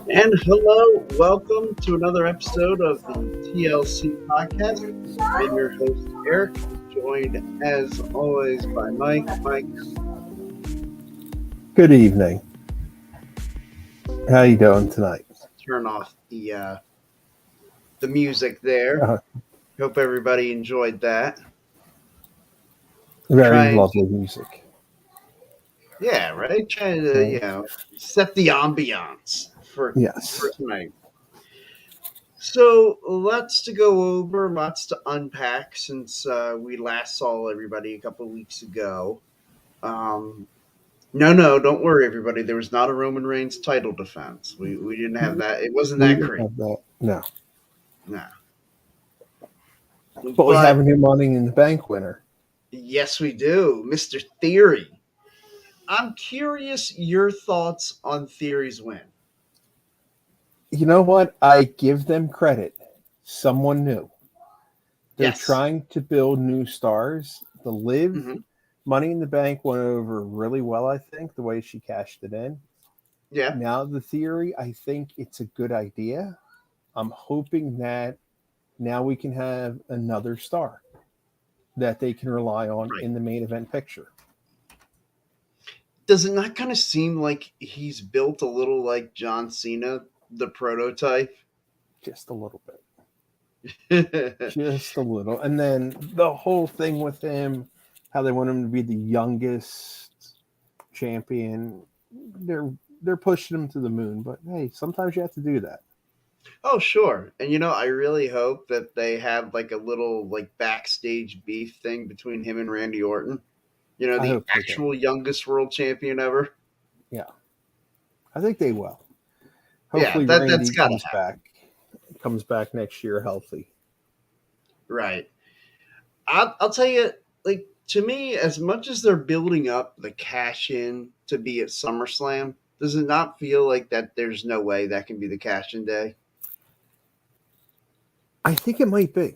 And hello, welcome to another episode of the TLC podcast. I'm your host, Eric, joined as always by Mike. Mike, Good evening. How you doing tonight? turn off the music there. Uh, Hope everybody enjoyed that. Very Trying to, lovely music. yeah, right. Trying to, Uh, set the ambiance for yes. tonight. So lots to go over, lots to unpack since we last saw everybody a couple of weeks ago. Um, No, don't worry, everybody. There was not a Roman Reigns title defense. We didn't have that. It wasn't We that didn't crazy. have that. No. Nah. But we have But a new Money in the Bank winner. yes, we do, Mr. Theory. I'm curious your thoughts on Theory's win. You know what? I give them credit. Someone new. They're Yes. trying to build new stars. The Live Hmm. Money in the Bank went over really well, I think, the way she cashed it in. Yeah. Now, the Theory, I think it's a good idea. I'm hoping that now we can have another star that they can rely on Right. in the main event picture. Does it not kind of seem like he's built a little like John Cena, the prototype? Just a little bit. Just a little. And then the whole thing with him, how they want him to be the youngest champion. They're they're pushing him to the moon, but hey, sometimes you have to do that. Oh, sure. And I really hope that they have like a little like backstage beef thing between him and Randy Orton. I The hope they do. actual youngest world champion ever. Yeah. I think they will. Yeah, Hopefully that's Randy got to happen. comes back next year healthy. Right. I'll tell you, like to me, as much as they're building up the cash in to be at SummerSlam, does it not feel like that? There's no way that can be the cash in day. I think it might be.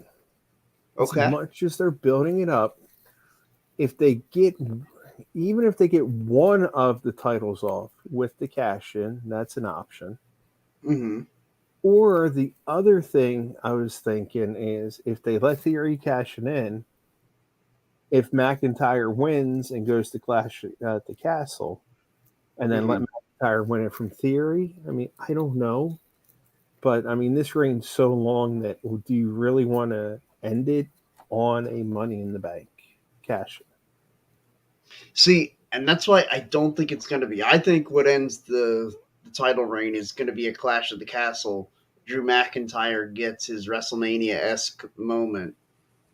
As Okay. much as they're building it up, if they get even if they get one of the titles off with the cash in, that's an option. Hmm. Or the other thing I was thinking is if they let Theory cash it in, if McIntyre wins and goes to Clash at the Castle, and then let Hmm. McIntyre win it from Theory, I mean, I don't know. But I mean, this reign's so long that do you really want to end it on a Money in the Bank cash? See, and that's why I don't think it's going to be. I think what ends the title reign is going to be a Clash of the Castle. Drew McIntyre gets his WrestleMania esque moment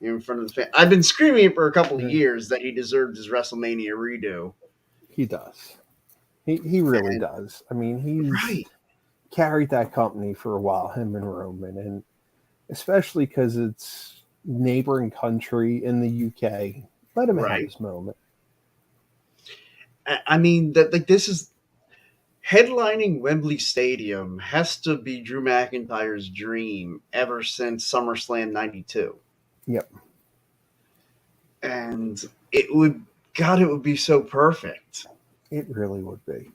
in front of the fan. I've been screaming for a couple of Mm, years that he deserved his WrestleMania redo. he does. He really And does. I mean, he's right, carried that company for a while, him and Roman, and especially because it's neighboring country in the UK. Let him have right. his moment. I mean that like this is headlining Wembley Stadium has to be Drew McIntyre's dream ever since SummerSlam '92, Yep, and it would God, it would be so perfect. it really would be,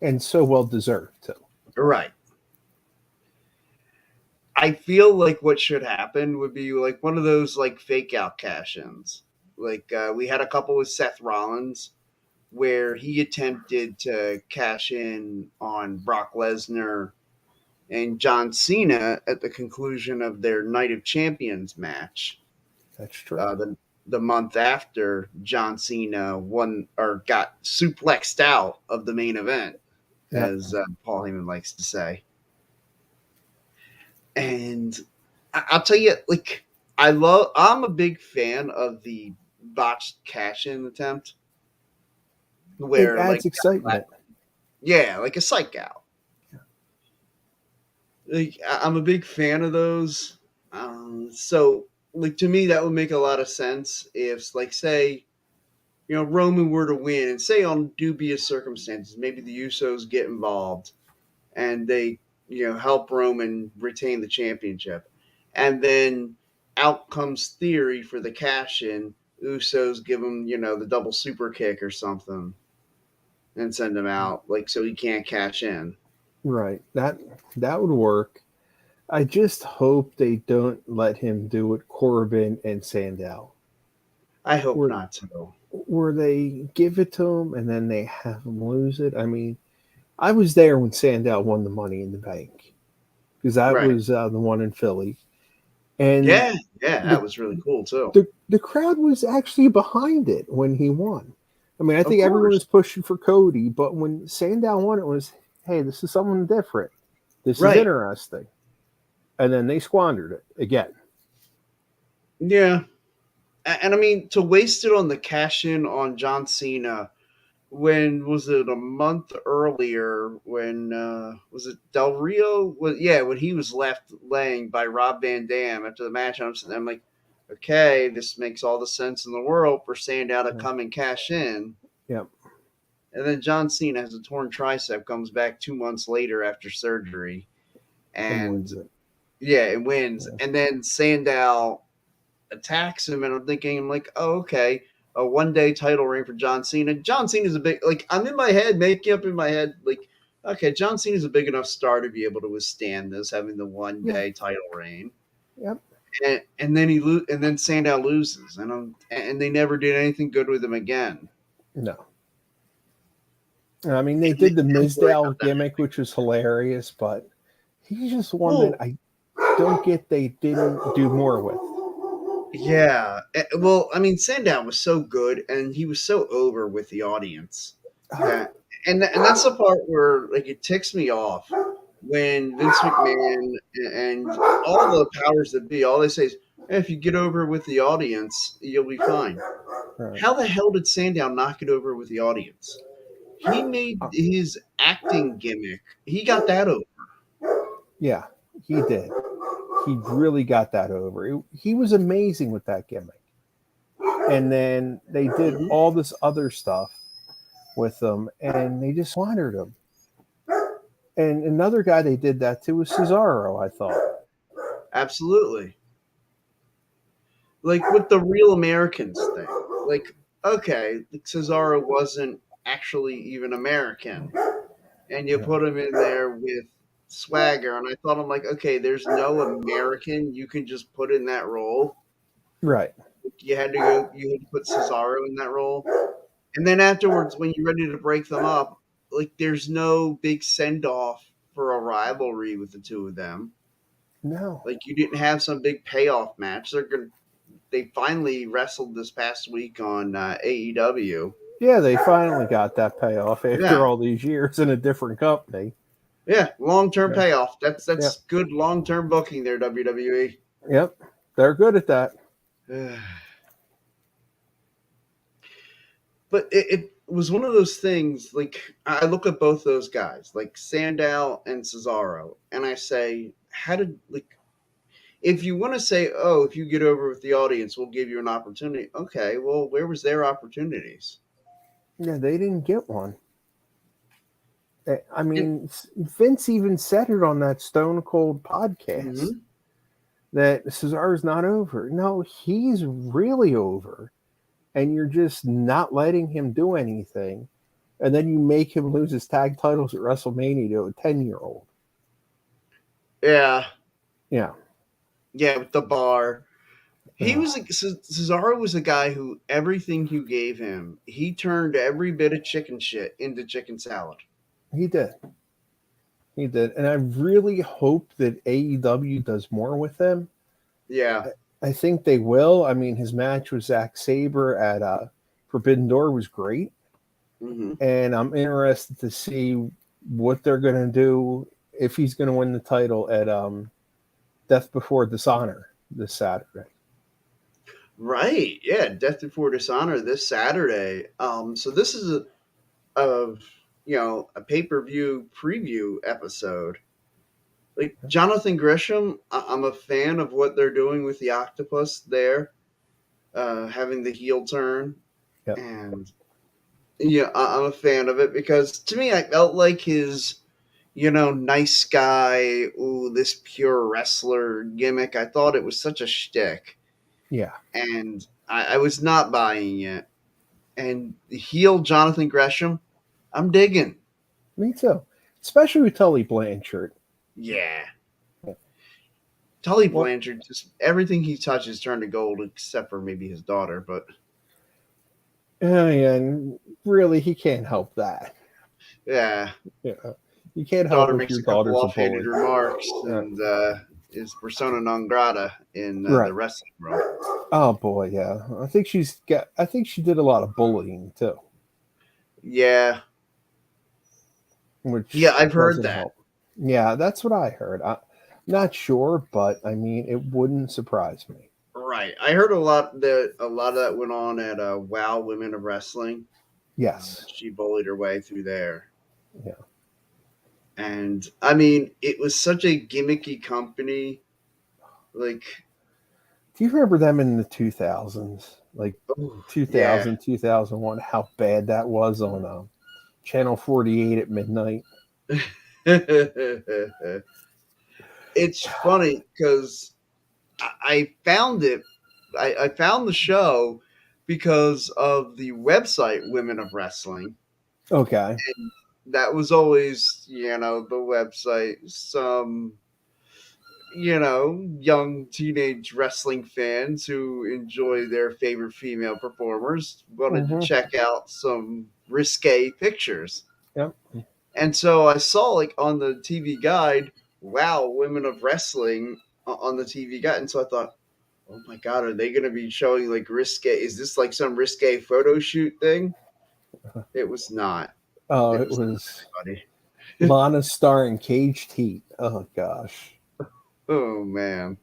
and so well deserved too. Right. I feel like what should happen would be like one of those like fake out cash ins. Like we had a couple with Seth Rollins where he attempted to cash in on Brock Lesnar and John Cena at the conclusion of their Night of Champions match. That's true. The month after John Cena won or got suplexed out of the main event, Yep. as Paul Heyman likes to say. And I'll tell you, like, I'm a big fan of the botched cash in attempt It where, adds like, excitement. yeah, like a psych out. Like, I'm a big fan of those. So, like, to me, that would make a lot of sense if, like, say, Roman were to win, and say on dubious circumstances, maybe the Usos get involved and they help Roman retain the championship, and then out comes Theory for the cash in. Usos give him the double super kick or something and send him out like so he can't cash in. Right. That would work. I just hope they don't let him do it Corbin and Sandow. I hope Where not to. where they give it to him and then they have him lose it. I mean, I was there when Sandow won the Money in the Bank because that Right. was the one in Philly, and Yeah, yeah, the, that was really cool too. the crowd was actually behind it when he won. I mean, I Of think everyone course. was pushing for Cody, but when Sandow won, it was, hey, this is someone different. This is Right. interesting. And then they squandered it again. Yeah. And I mean, to waste it on the cash in on John Cena, when was it a month earlier when was it Del Rio? Well, yeah, when he was left laying by Rob Van Dam after the match. I'm like, okay, this makes all the sense in the world for Sandow to come and cash in. Yep. And then John Cena has a torn tricep, comes back 2 months later after surgery, And and wins it. yeah, it wins. Yeah. And then Sandow attacks him, and I'm thinking, I'm like, oh, okay, a 1 day title reign for John Cena. John Cena's a big, like, I'm in my head, making up in my head, like, okay, John Cena's a big enough star to be able to withstand this, having the one Yeah. day title reign. Yep. And then and then Sandow loses, and they never did anything good with him again. No. I mean, they And they did the didn't worry Mizdow about that. gimmick, which was hilarious, but he's just one that Well, I don't get they didn't do more with. yeah. Well, I mean, Sandow was so good, and he was so over with the audience. Uh, and that's the part where like it ticks me off when Vince McMahon and all the powers that be, all they say is, "Hey, if you get over with the audience, you'll be fine." Right. How the hell did Sandow not get over with the audience? He made Uh, his acting gimmick. He got that over. yeah, he did. He really got that over. He was amazing with that gimmick. And then they did Mhm. all this other stuff with him, and they just squandered him. And another guy they did that to was Cesaro, I thought. Absolutely. Like with the Real Americans thing. Like, okay, Cesaro wasn't actually even American, and you Yeah. put him in there with Swagger, and I thought, I'm like, okay, there's no American you can just put in that role. Right. You had to put Cesaro in that role, and then afterwards, when you're ready to break them up, like there's no big send off for a rivalry with the two of them. No. Like you didn't have some big payoff match. They finally wrestled this past week on AEW. Yeah, they finally got that payoff after Yeah, all these years in a different company. yeah, long term Yeah. payoff. Yep. That's good long term booking there, WWE. Yep. They're good at that. But it was one of those things. Like I look at both those guys, like Sandow and Cesaro, and I say, how did like if you want to say, oh, if you get over with the audience, we'll give you an opportunity. Okay, well, where was their opportunities? Yeah, they didn't get one. I And, mean, Vince even said it on that Stone Cold podcast mhm. that Cesaro's not over. No, he's really over. And you're just not letting him do anything. And then you make him lose his tag titles at WrestleMania to a 10-year-old. Yeah, Yeah. yeah, with the bar. He Oh, was Cesaro was a guy who everything you gave him, he turned every bit of chicken shit into chicken salad. he did. He did. And I really hope that AEW does more with him. Yeah. I think they will. I mean, his match with Zack Sabre at Forbidden Door was great. Hmm. And I'm interested to see what they're going to do if he's going to win the title at Death Before Dishonor this Saturday. Right. Yeah. Death Before Dishonor this Saturday. So this is a a pay per view preview episode. Like Jonathan Gresham, I'm a fan of what they're doing with the octopus there, having the heel turn, Yep. and yeah, I'm a fan of it because to me, I felt like his nice guy, ooh, this pure wrestler gimmick. I thought it was such a shtick, Yeah. and I was not buying it. And the heel Jonathan Gresham, I'm digging. Me too. especially with Tully Blanchard. Yeah. Tully Well, Blanchard, just everything he touches turned to gold, except for maybe his daughter. But and really, he can't help that. yeah, Yeah, you can't help daughter if makes your a couple daughter's a offhanded bully. remarks Uh, and is persona non grata in the right. wrestling world. Oh boy, yeah. I think she did a lot of bullying too, Yeah, yeah, which I've heard doesn't that. help. Yeah, that's what I heard. I'm not sure, but I mean, it wouldn't surprise me. Right, I heard a lot of that went on at Wow Women of Wrestling. Yes. She bullied her way through there, Yeah. and I mean, it was such a gimmicky company. Like, Do you remember them in the 2000s? Like oh yeah, 2000, 2001, how bad that was on Channel 48 at midnight? it's funny because I found it. I found the show because of the website Women of Wrestling. Okay. That was always, the website. Some, young teenage wrestling fans who enjoy their favorite female performers wanted to Mm-hmm. check out some risque pictures. Yep. And so I saw, like, on the TV guide, wow, Women of Wrestling on the TV guide. And so I thought, oh my God, are they going to be showing like risque? Is this like some risque photo shoot thing? It was not. Oh, It it was was not, buddy. Lana Star in Caged Heat. Oh gosh. Oh man.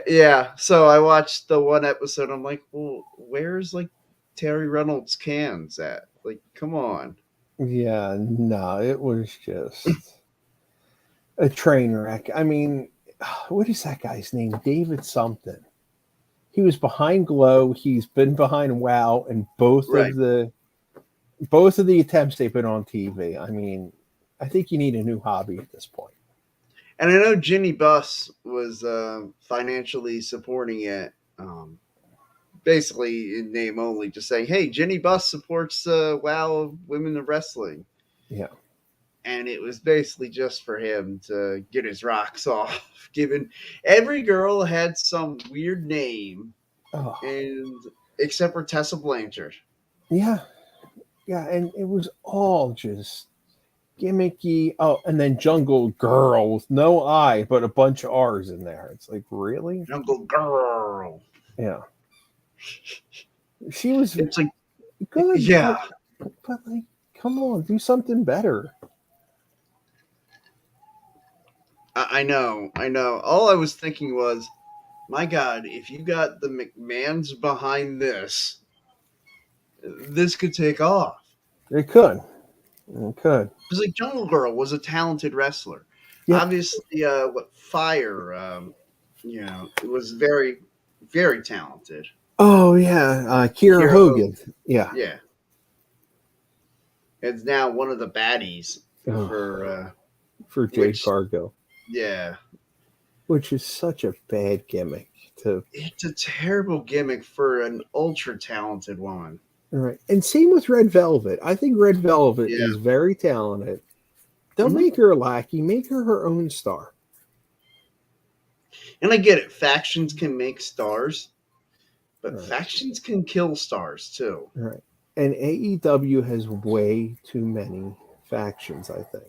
Yeah. So I watched the one episode. I'm like, well, where's like Terry Reynolds' cans at? Like, come on. Yeah, no, it was just a train wreck. I mean, what is that guy's name? David something. He was behind Glow. He's been behind Wow, and Right. both of the attempts they've been on TV. I mean, I think you need a new hobby at this point. And I know Ginny Buss was financially supporting it. Basically in name only, just saying, "Hey, Ginny Buss supports WoW Women of Wrestling," Yeah. and it was basically just for him to get his rocks off. Given every girl had some weird name, Oh, and except for Tessa Blanchard. yeah. Yeah, and it was all just gimmicky. Oh, and then Jungle Girl with no I, but a bunch of R's in there. It's like, really? Jungle Girl. Yeah. She was It's like, good, yeah, but like, come on, do something better. I know, I know. All I was thinking was, my God, if you got the McMahons behind this could take off. It could. It could. Because like Jungle Girl was a talented wrestler. Yep. Obviously, what Fire, it was very, very talented. Oh yeah, Kira Kira Hogan. Hogan, Yeah. yeah, it's now one of the baddies Oh, for for Jade which, Cargill, yeah, which is such a bad gimmick to. it's a terrible gimmick for an ultra talented woman. All right, and same with Red Velvet. I think Red Velvet Yeah, is very talented. Don't hmm make her a lackey. Make her own star. and I get it. Factions can make stars, All but right. factions can kill stars too. All right. And AEW has way too many factions, I think.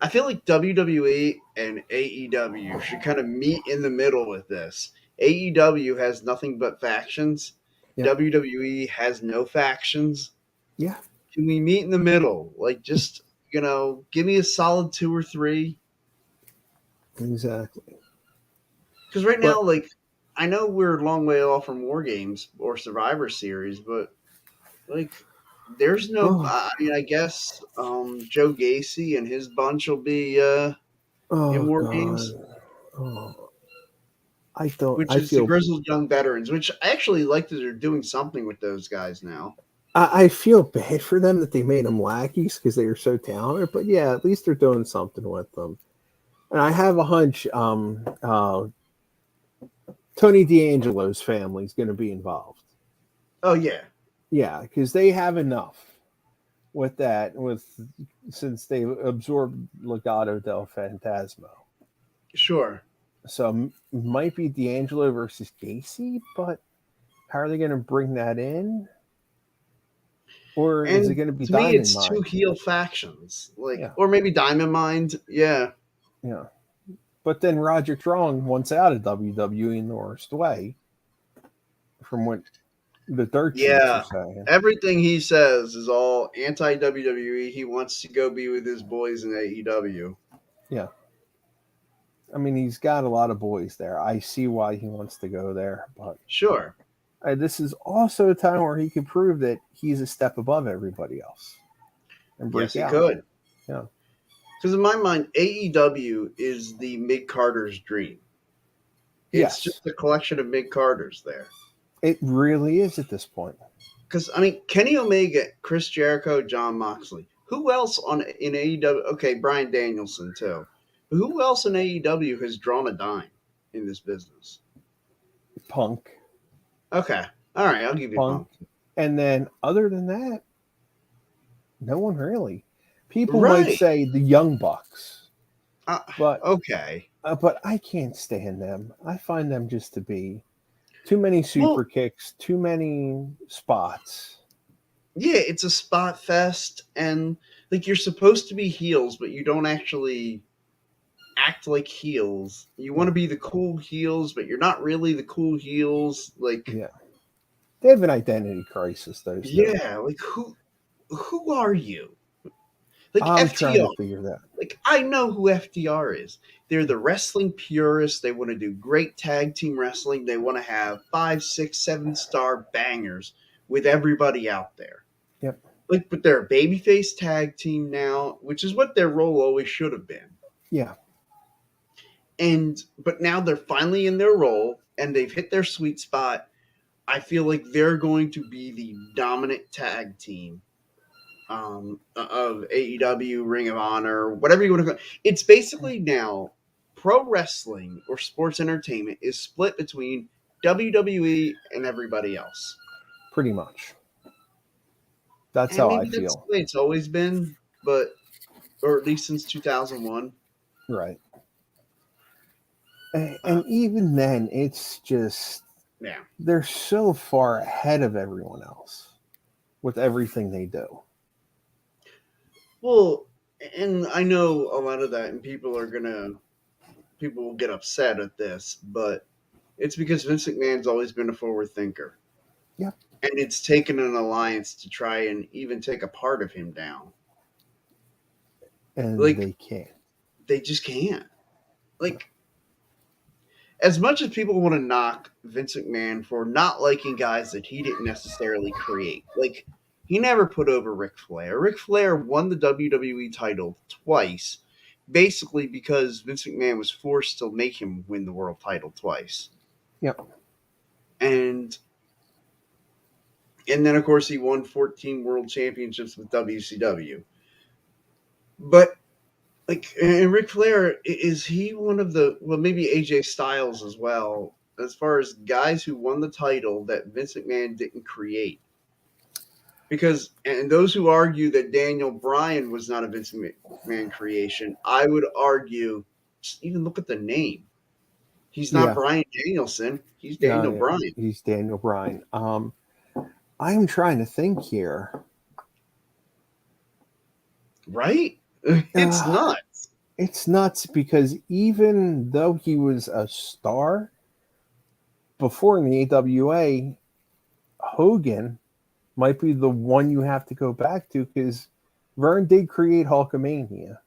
I feel like WWE and AEW should kind of meet in the middle with this. AEW has nothing but factions. Yep. WWE has no factions. Yeah, Can we meet in the middle? Like, just, give me a solid two or three. exactly. Because right now, But like, I know we're a long way off from War Games or Survivor Series, but, like, there's no. oh, I mean, I guess Joe Gacy and his bunch will be in oh War Games. god. Oh, I don't. Which I is the feel. grizzled young veterans, which I actually like that they're doing something with those guys now. I feel bad for them that they made them lackeys because they are so talented. But yeah, at least they're doing something with them. And I have a hunch. Tony D'Angelo's family is going to be involved. Oh yeah, Yeah, because they have enough. with that, since they absorbed Legado del Fantasma. Sure. So might be D'Angelo versus Gacy, but how are they going to bring that in? Or is it And going to be to me, Diamond it's two Mine? heel factions, like, Yeah, or maybe Diamond Mind. Yeah, yeah. But then Roger Strong wants out of WWE in the worst way, from what the dirt sheets are yeah. saying. Everything he says is all anti WWE. He wants to go be with his boys in AEW. Yeah. I mean, he's got a lot of boys there. I see why he wants to go there, but Sure. this is also a time where he can prove that he's a step above everybody else and Yes, break he out. could. Yeah. Because in my mind, AEW is the mid Carter's dream. It's Yes, just a collection of mid Carters there. it really is at this point. Because I mean, Kenny Omega, Chris Jericho, John Moxley. Who else in AEW? Okay, Bryan Danielson too. But who else in AEW has drawn a dime in this business? Punk, Okay, all right, I'll give you Punk, Punk. and then other than that, no one really. People might Right. say the Young Bucks, Uh, but okay. I can't stand them. I find them just to be too many super Well, kicks, too many spots. yeah, it's a spot fest, and like you're supposed to be heels, but you don't actually act like heels. You want Yeah, to be the cool heels, but you're not really the cool heels. Like, yeah. They have an identity crisis. Those two. yeah, like who are you? Like I'm trying to FTR. figure that. Like I know who FTR is. They're the wrestling purists. They want to do great tag team wrestling. They want to have 5, 6, 7 star bangers with everybody out there. Yep. Like, but they're a babyface tag team now, which is what their role always should have been. Yeah. And but now they're finally in their role and they've hit their sweet spot. I feel like they're going to be the dominant tag team of AEW, Ring of Honor, whatever you want to call it. It's basically now pro wrestling or sports entertainment is split between WWE and everybody else. Pretty much. That's And how I maybe that's feel. the way it's always been, but or at least since 2001. Right. Uh, And even then, it's just yeah. they're so far ahead of everyone else with everything they do. Well, and I know a lot of that, and people will get upset at this, but it's because Vince McMahon's always been a forward thinker. Yeah. And it's taken an alliance to try and even take a part of him down. And Like, they can't. they just can't. Like, as much as people want to knock Vince McMahon for not liking guys that he didn't necessarily create, like, he never put over Ric Flair. Ric Flair won the WWE title twice, basically because Vince McMahon was forced to make him win the world title twice. Yep. And then of course he won 14 world championships with WCW. But like, and Ric Flair, is he one of the, well, maybe AJ Styles as well, as far as guys who won the title that Vince McMahon didn't create? Because, and those who argue that Daniel Bryan was not a Vince McMahon creation, I would argue, just even look at the name. He's not Yeah. Bryan Danielson. He's Yeah. Daniel Bryan, He's Daniel Bryan. I'm trying to think here. right? It's Uh, nuts. it's nuts because even though he was a star before in the AWA, Hogan might be the one you have to go back to because Vern did create Hulkamania.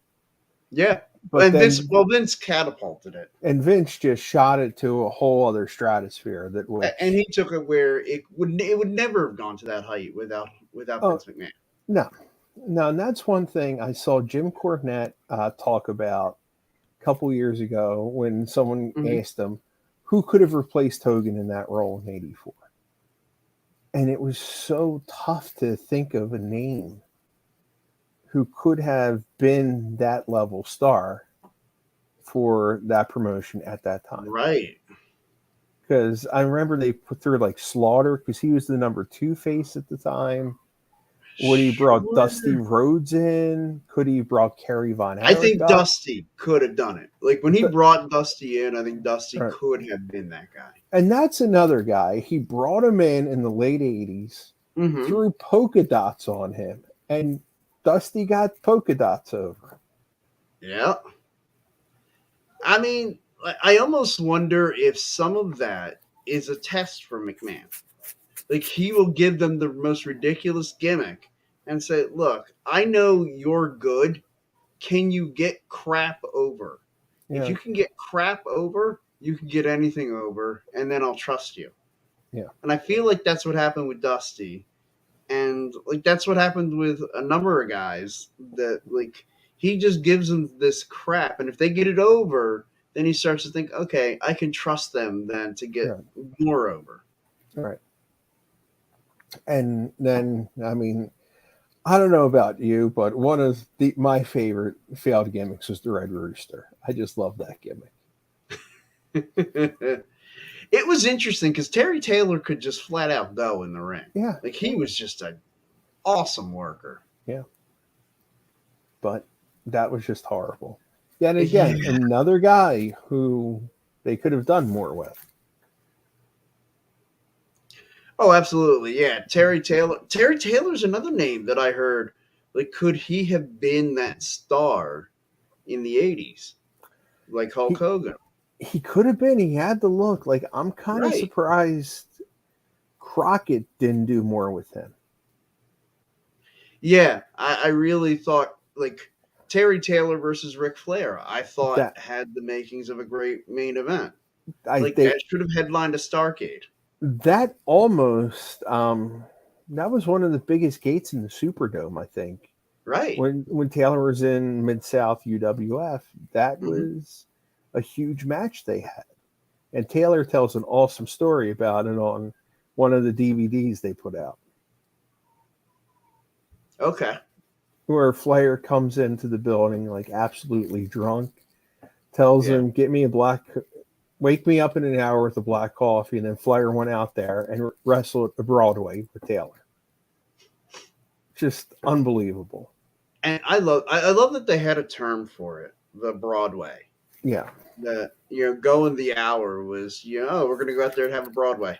Yeah. But And then Vince catapulted it. and Vince just shot it to a whole other stratosphere that And which he took it where it would never have gone to that height without oh Vince McMahon. no, and that's one thing I saw Jim Cornette talk about a couple years ago when someone Mm-hmm. asked him who could have replaced Hogan in that role in '84, and it was so tough to think of a name who could have been that level star for that promotion at that time. Right. Because I remember they put through like Slaughter because he was the number 2 face at the time. Would he brought Sure. Dusty Rhodes in? Could he brought Kerry Von I Erich think up? Dusty could have done it. Like when he brought Dusty in, I think Dusty Right. could have been that guy. And that's another guy. He brought him in the late 80s, Mm-hmm. threw polka dots on him, and Dusty got polka dots over. Yeah. I mean, I almost wonder if some of that is a test for McMahon. Like he will give them the most ridiculous gimmick and say, "Look, I know you're good. Can you get crap over? Yeah. If you can get crap over, you can get anything over, and then I'll trust you." Yeah. And I feel like that's what happened with Dusty. And like that's what happened with a number of guys that like he just gives them this crap, and if they get it over, then he starts to think, okay, I can trust them then to get more over. All right. And then, I mean, I don't know about you, but one of my favorite failed gimmicks was the Red Rooster. I just love that gimmick. It was interesting because Terry Taylor could just flat out go in the ring. Yeah. Like he was just an awesome worker. Yeah. But that was just horrible. Yet again, another guy who they could have done more with. Oh, absolutely. Yeah. Terry Taylor. Terry Taylor's another name that I heard. Like, could he have been that star in the 80s? Like Hulk Hogan? He could have been. He had the look. Like, I'm kind of surprised Crockett didn't do more with him. Yeah. I really thought, like, Terry Taylor versus Ric Flair, I thought that had the makings of a great main event. That should have headlined a Starrcade. That almost, that was one of the biggest gates in the Superdome, I think. Right. When Taylor was in Mid-South UWF, that was a huge match they had. And Taylor tells an awesome story about it on one of the DVDs they put out. Okay. Where Flair comes into the building like absolutely drunk, tells him, wake me up in an hour with a black coffee, and then Flair went out there and wrestled a Broadway with Taylor. Just unbelievable. And I love that they had a term for it, the Broadway. Yeah. Going the hour was, we're going to go out there and have a Broadway.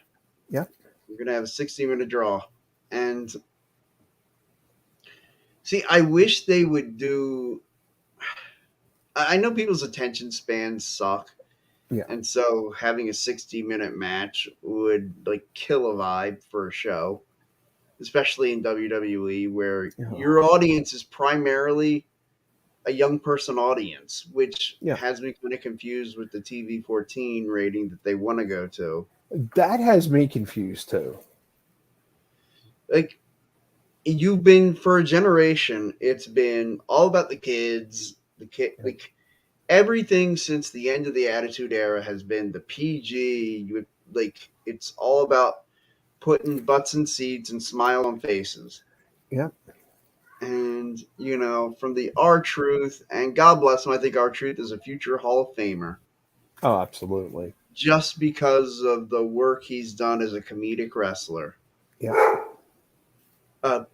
Yeah. We're going to have a 60-minute draw. And see, I wish they would do. I know people's attention spans suck. Yeah. And so having a 60-minute match would like kill a vibe for a show, especially in WWE where your audience is primarily a young person audience, which has me kind of confused with the TV-14 rating that they want to go to. That has me confused too. Like, you've been, for a generation, it's been all about the kids, like everything since the end of the Attitude Era has been the PG. It's all about putting butts in seats and smile on faces. Yeah. And, from the R-Truth, and God bless him, I think R-Truth is a future Hall of Famer. Oh, absolutely. Just because of the work he's done as a comedic wrestler. Yeah. But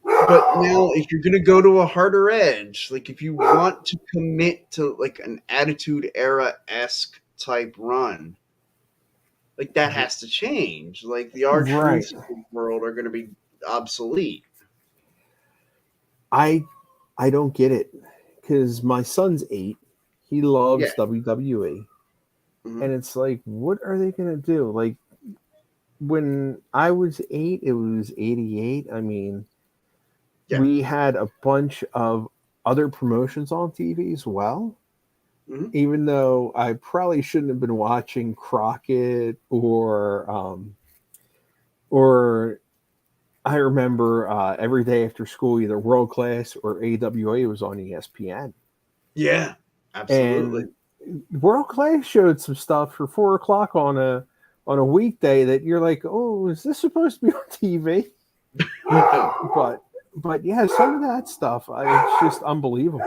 now, if you're going to go to a harder edge, like if you want to commit to like an Attitude Era-esque type run, like that has to change. Like the R-Truths of the world are going to be obsolete. I don't get it because my son's 8. He loves WWE. Mm-hmm. And it's like, what are they going to do? Like when I was 8, it was 88. I mean, we had a bunch of other promotions on TV as well. Mm-hmm. Even though I probably shouldn't have been watching Crockett or I remember every day after school, either World Class or AWA was on ESPN. Yeah, absolutely. And World Class showed some stuff for 4:00 on a weekday that you're like, oh, is this supposed to be on TV? But yeah, some of that stuff, it's just unbelievable.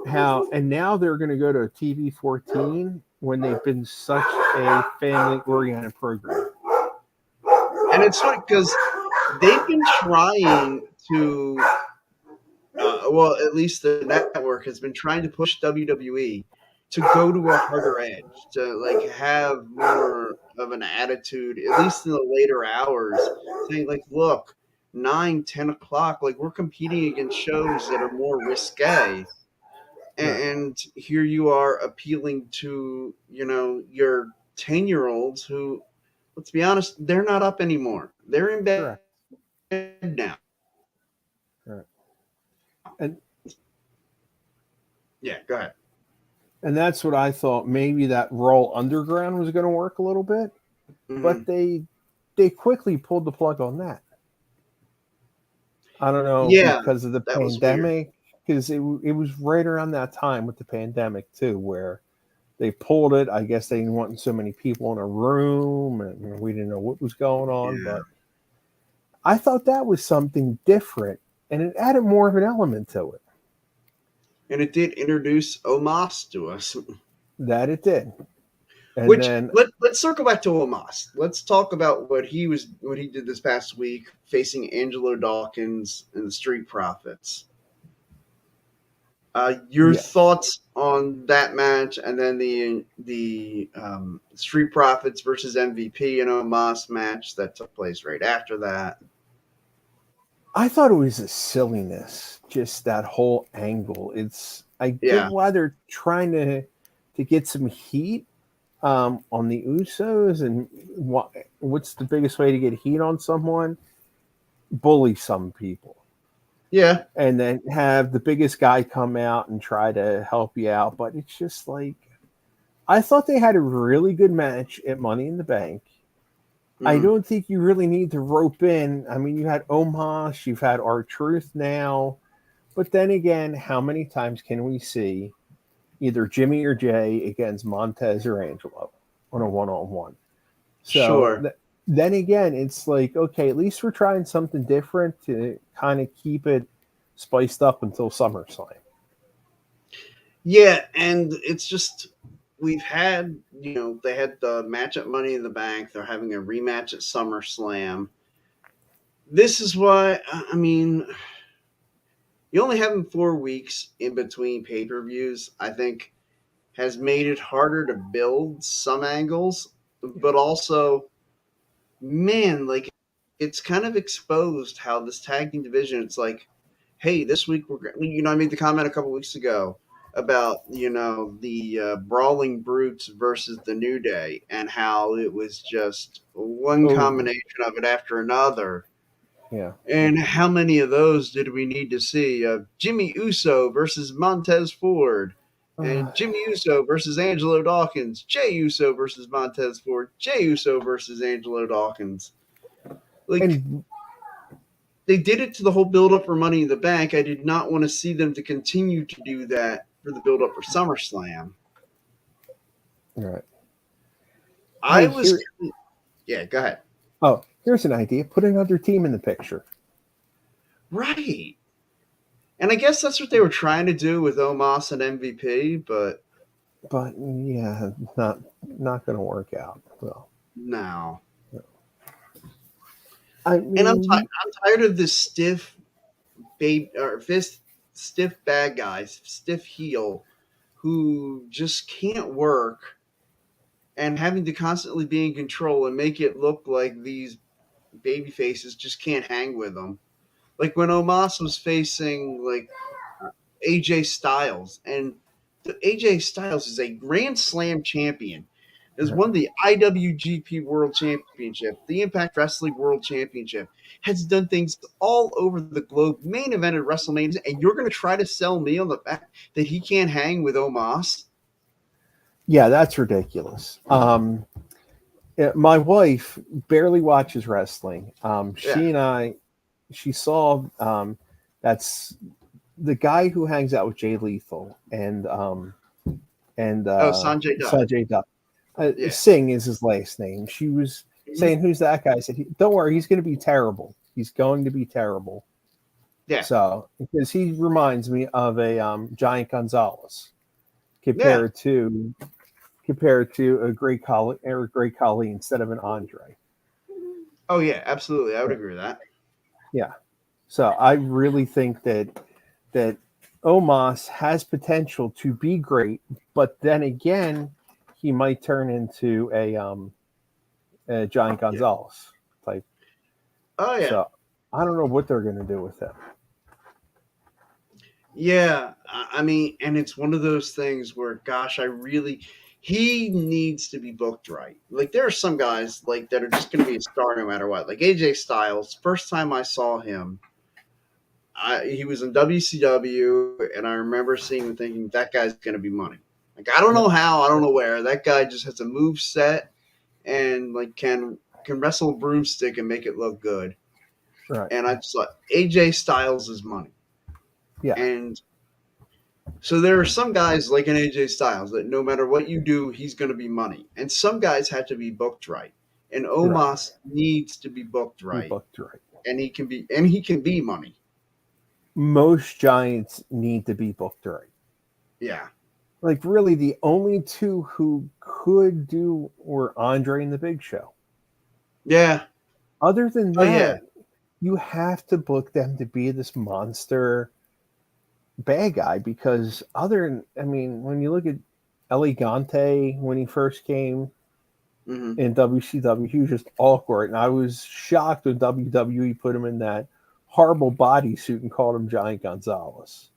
And now they're going to go to TV-14 when they've been such a family-oriented program. And it's funny because they've been trying to, well, at least the network has been trying to push WWE to go to a harder edge, to like have more of an attitude, at least in the later hours, saying like, look, 9, 10 o'clock, like we're competing against shows that are more risque. Right. And here you are appealing to, your 10-year-olds who, let's be honest, they're not up anymore. They're in bed Correct. now. Right. And Yeah, go ahead. and that's what I thought. Maybe that Raw Underground was going to work a little bit, but Hmm. they quickly pulled the plug on that. I don't know Yeah, because of the that was weird. pandemic, because it was right around that time with the pandemic too, where they pulled it. I guess they didn't want so many people in a room, and we didn't know what was going on. Yeah. But I thought that was something different, and it added more of an element to it. And it did introduce Omos to us. That it did, and Which then let's circle back to Omos. Let's talk about what he did this past week facing Angelo Dawkins and the Street Profits. Your yes, thoughts on that match, and then the Street Profits versus MVP and Omos match that took place right after that. I thought it was a silliness. Just that whole angle. I get Yeah, why they're trying to get some heat on the Usos, and what's the biggest way to get heat on someone? Bully some people, yeah, and then have the biggest guy come out and try to help you out. But it's just like I thought they had a really good match at Money in the Bank. I mm, don't think you really need to rope in. I mean, you had Omos, you've had R-Truth now, but then again, how many times can we see either Jimmy or Jay against Montez or Angelo on a one-on-one? So sure. then again, it's like, okay, at least we're trying something different to kind of keep it spiced up until SummerSlam. Yeah, and it's just we've had, they had the match at Money in the Bank. They're having a rematch at SummerSlam. This is why, I mean, you only having 4 weeks in between pay per views, I think, has made it harder to build some angles, but also, man, like it's kind of exposed how this tag team division. It's like, hey, this week I made the comment a couple weeks ago about the Brawling Brutes versus the New Day and how it was just one Oh, combination of it after another. yeah. And how many of those did we need to see? Jimmy Uso versus Montez Ford, Uh, and Jimmy Uso versus Angelo Dawkins, Jay Uso versus Montez Ford, Jay Uso versus Angelo Dawkins. Like, and they did it to the whole build up for Money in the Bank. I did not want to see them to continue to do that for the build up for SummerSlam. right. I Hey, was, here. yeah, go ahead. Oh, here's an idea. Put another team in the picture. Right. And I guess that's what they were trying to do with Omos and MVP, but But yeah, not going to work out. Well, no. I And mean, I'm tired of this stiff babe or fist stiff bad guys, stiff heel who just can't work and having to constantly be in control and make it look like these baby faces just can't hang with them. Like when Omos was facing like AJ Styles, and the AJ Styles is a Grand Slam champion. Has right. won the IWGP World Championship, the Impact Wrestling World Championship, has done things all over the globe, main evented WrestleMania, and you're going to try to sell me on the fact that he can't hang with Omos? Yeah, that's ridiculous. Yeah, my wife barely watches wrestling. Yeah. She saw that's the guy who hangs out with Jay Lethal and Oh, Sanjay Dutt. Sanjay Dutt. Yeah. Singh is his last name. She was Mhm. saying, "Who's that guy?" I said, "Don't worry, he's going to be terrible. He's going to be terrible." Yeah. So because he reminds me of a Giant Gonzalez Yeah. compared to a great Khali or a great Khali instead of an Andre. Oh, yeah. Absolutely. I would Yeah. agree with that. Yeah. So I really think that Omos has potential to be great, but then again, he might turn into a Giant Yeah. Gonzalez type. Oh yeah. So I don't know what they're going to do with him. Yeah, I mean, and it's one of those things where, gosh, he needs to be booked right. Like, there are some guys like that are just going to be a star no matter what. Like AJ Styles, first time I saw him, he was in WCW, and I remember seeing and thinking that guy's going to be money. Like, I don't know Yep. how, I don't know where. That guy just has a move set and like can wrestle a broomstick and make it look good. Right. And I just thought AJ Styles is money, Yeah. and so there are some guys like an AJ Styles that no matter what you do, he's going to be money. And some guys have to be booked right. And Right. Omos needs to be booked Be right, booked right. and he can be money. Most Giants need to be booked right. Yeah. Like really, the only two who could do were Andre and the Big Show. Yeah. Other than Oh yeah. that, you have to book them to be this monster bad guy because when you look at Elegante when he first came Hmm. in WCW, he was just awkward, and I was shocked when WWE put him in that horrible bodysuit and called him Giant Gonzalez.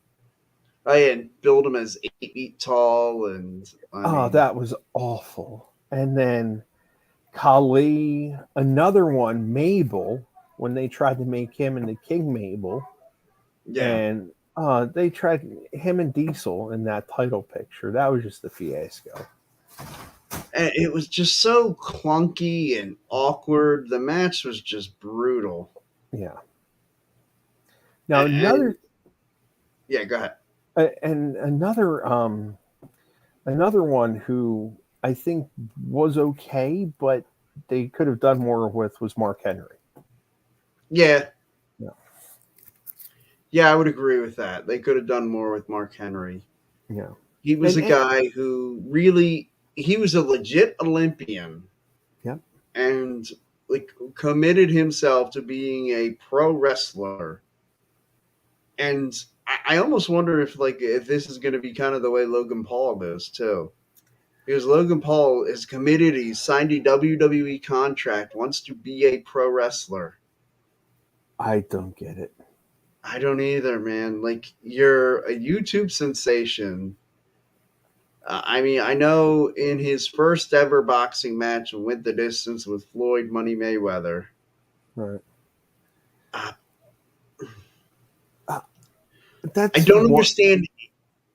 Oh yeah. And build him as 8 feet tall, and I Oh, mean, that was awful. And then Kali, another one, Mabel, when they tried to make him into King Mabel, yeah. and they tried him and Diesel in that title picture. That was just a fiasco. And it was just so clunky and awkward. The match was just brutal. Yeah. Now And yeah, go ahead. and another one who I think was okay, but they could have done more with was Mark Henry. Yeah. Yeah. Yeah, I would agree with that. They could have done more with Mark Henry. Yeah. He was And a guy who really he was a legit Olympian yeah. and like committed himself to being a pro wrestler. And I almost wonder if this is going to be kind of the way Logan Paul is too, because Logan Paul is committed. He's signed a WWE contract, wants to be a pro wrestler. I don't get it. I don't either, man. Like you're a YouTube sensation. I mean, I know in his first ever boxing match went the distance with Floyd Money Mayweather. Right. Uh, Uh, I that's don't what understand.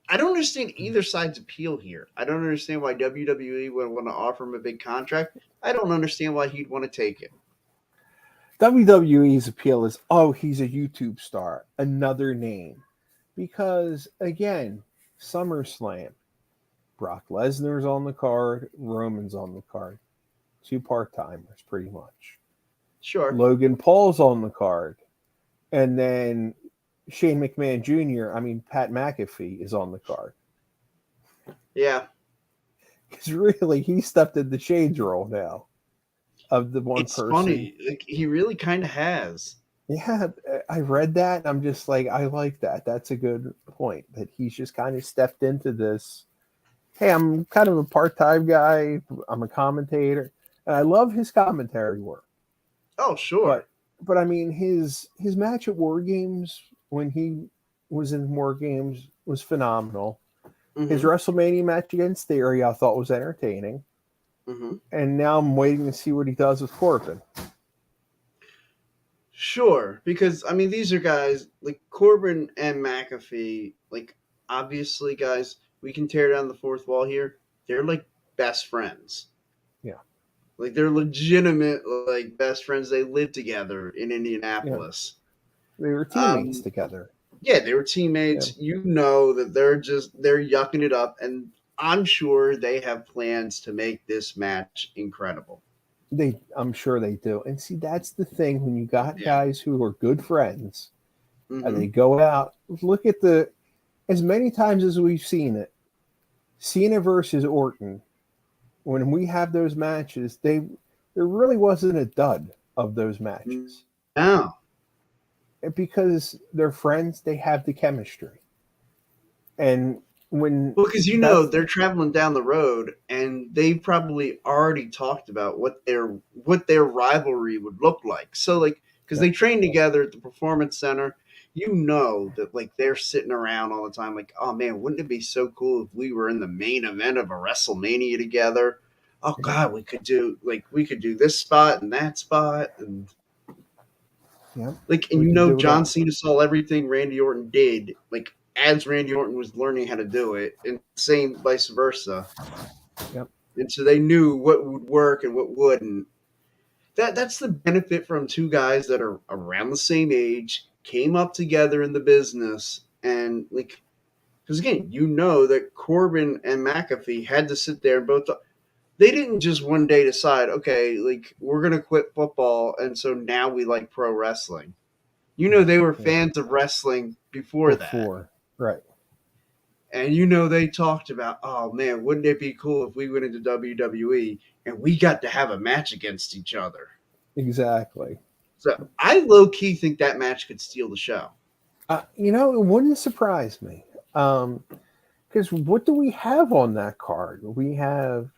I don't understand either side's appeal here. I don't understand why WWE would want to offer him a big contract. I don't understand why he'd want to take it. WWE's appeal is. Oh, he's a YouTube star, another name. Because again, SummerSlam, Brock Lesnar's on the card, Roman's on the card, two part timers pretty much. Sure. Logan Paul's on the card, and then Shane McMahon Jr. Pat McAfee is on the card. Yeah. Because really, he stepped in the Shane's role now of the one It's person. funny. Like he really kind of has. Yeah, I read that. And I'm just like, I like that. That's a good point. That he's just kind of stepped into this. Hey, I'm kind of a part-time guy. I'm a commentator, and I love his commentary work. Oh, sure. But his match at War Games when he was in War Games was phenomenal. His Hmm. WrestleMania match against Theory I thought was entertaining, Hmm. and now I'm waiting to see what he does with Corbin. Sure, because I mean these are guys like Corbin and McAfee. Like obviously, guys, we can tear down the fourth wall here. They're like best friends. Yeah, Like they're legitimate like best friends. They live together in yeah, Indianapolis. they were teammates Um, together. yeah, they were Yeah, teammates. You know that they're yucking it up, and I'm sure they have plans to make this match incredible. I'm sure they do. And see, that's the thing when you got Yeah. guys who are good friends and Hmm. they go out. Look at as many times as we've seen it. Cena versus Orton. When we have those matches, there really wasn't a dud of those matches. No. because they're friends, they have the chemistry. And when Well, because that's they're traveling down the road, and they probably already talked about what their rivalry would look like. So, like, because yeah, they train together at the performance center, that like they're sitting around all the time, like, oh man, wouldn't it be so cool if we were in the main event of a WrestleMania together? Oh yeah, God, we could do this spot and that spot, and yeah, like, and we could do it John all. Cena saw everything Randy Orton did, like as Randy Orton was learning how to do it, and same vice versa. Yep. And so they knew what would work and what wouldn't. That's the benefit from two guys that are around the same age, came up together in the business, and like, because again, that Corbin and McAfee had to sit there and both. They didn't just one day decide, okay, like we're gonna quit football, and so now we like pro wrestling. They were Yeah. fans of wrestling before that. Before, right? And they talked about, oh man, wouldn't it be cool if we went into WWE and we got to have a match against each other? Exactly. So I low key think that match could steal the show. It wouldn't surprise me. Because what do we have on that card? We have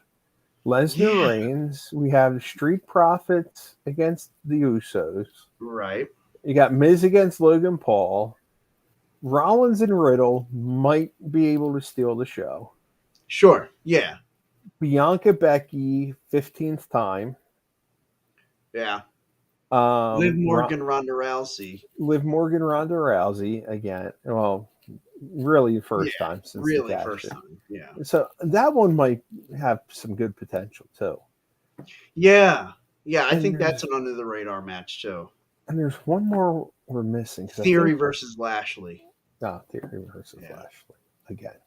Lesnar Yeah, Reigns. We have Street Profits against the Usos. right. You got Miz against Logan Paul. Rollins and Riddle might be able to steal the show. Sure. Yeah. Bianca Becky, 15th time. Yeah. Liv Morgan, Ronda Rousey. Liv Morgan, Ronda Rousey again. Well, really first Yeah. time since the Really, cash first in. time. Yeah. So that one might have some good potential too. Yeah. Yeah. I And think there's that's an under the radar match too. and there's one more we're missing because I Theory think versus Lashley. Theory versus Yeah. Lashley again.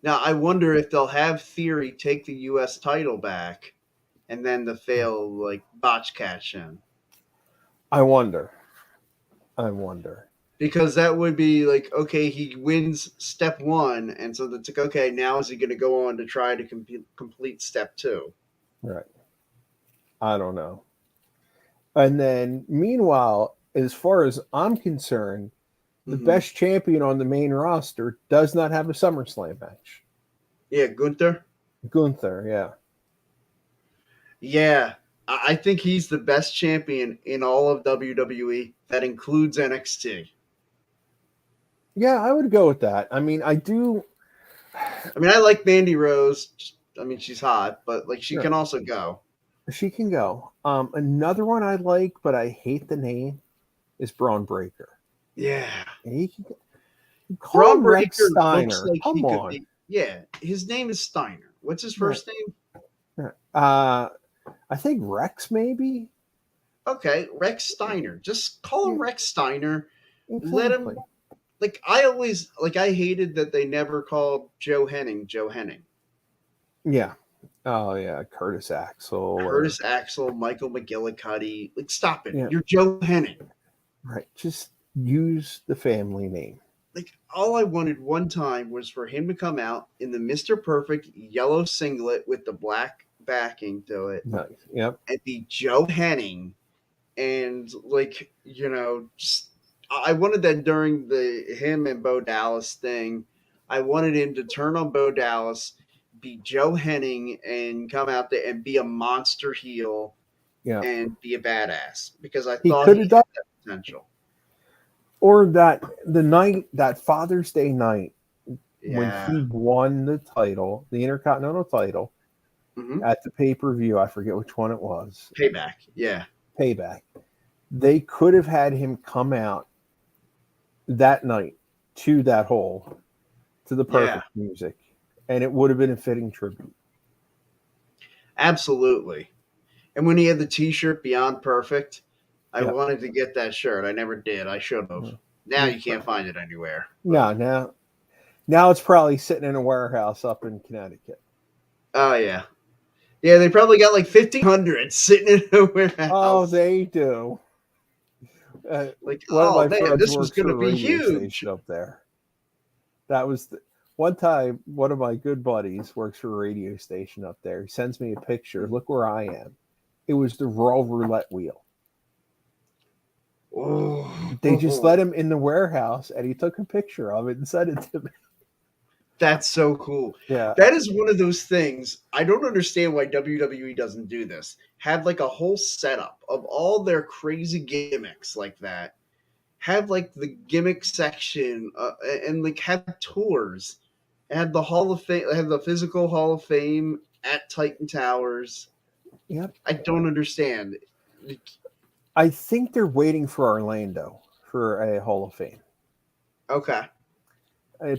Now I wonder if they'll have Theory take the U.S. title back, and then the fail like botch cash in. I wonder. Because that would be like, okay, he wins step one, and so it's like, okay, now is he going to go on to try to complete step two? Right. I don't know. And then meanwhile, as far as I'm concerned, the Mm-hmm. best champion on the main roster does not have a SummerSlam match. Yeah, Gunther. Gunther, yeah. Yeah, I think he's the best champion in all of WWE. That includes NXT. Yeah, I would go with that. I mean, I do. I mean, I like Mandy Rose. I mean, she's hot, but like she Yeah, can also go. she can go. Another one I like, but I hate the name, is Braun Breaker. Yeah, And he can call Braun him Rex Breaker looks Steiner. like Come he could on. be. Yeah, his name is Steiner. What's his Right. first name? Yeah. I think Rex maybe. Okay, Rex Steiner. Just call him Yeah, Rex Steiner. Let exactly. him. Like I hated that they never called Joe Henning Joe Henning. Yeah. Oh yeah, Curtis Axel. Curtis Axel, Michael McGillicuddy. Like, stop it. Yeah. You're Joe Henning. Right. Just use the family name. Like, all I wanted one time was for him to come out in the Mr. Perfect yellow singlet with the black backing to it Nice. Yep. and be Joe Henning. And, like, just I wanted that during him and Bo Dallas thing. I wanted him to turn on Bo Dallas, be Joe Henning, and come out there and be a monster heel Yeah. and be a badass because I He thought could he have had done, that potential. or that Father's Day night when Yeah. he won the title, the Intercontinental title, Mm-hmm. at the pay-per-view. I forget which one it was. Payback. Yeah. Payback. They could have had him come out that night to that hole, to the perfect music, and it would have been a fitting tribute. Absolutely. And when he had the T-shirt Beyond Perfect, I Yep. wanted to get that shirt. I never did. I should have. Mhm. Now you can't find it anywhere. No, now it's probably sitting in a warehouse up in Connecticut. Oh yeah. Yeah, they probably got like 1,500 sitting in a warehouse. Oh, they do. Like, One of oh my man, friends this was works going for to a be radio huge. station up there. That was one time. One of my good buddies works for a radio station up there. He sends me a picture. Look where I am. It was the Royal Roulette wheel. They just let Oh, him in the warehouse, and he took a picture of it and sent it to me. that's so cool. Yeah, That is one of those things. I don't understand why WWE doesn't do this. Have like a whole setup of all their crazy gimmicks like that. Have like the gimmick section and like have tours. Have the Hall of Fame, have the physical Hall of Fame at Titan Towers. yep. I don't understand. I think they're waiting for Orlando for a Hall of Fame. Okay.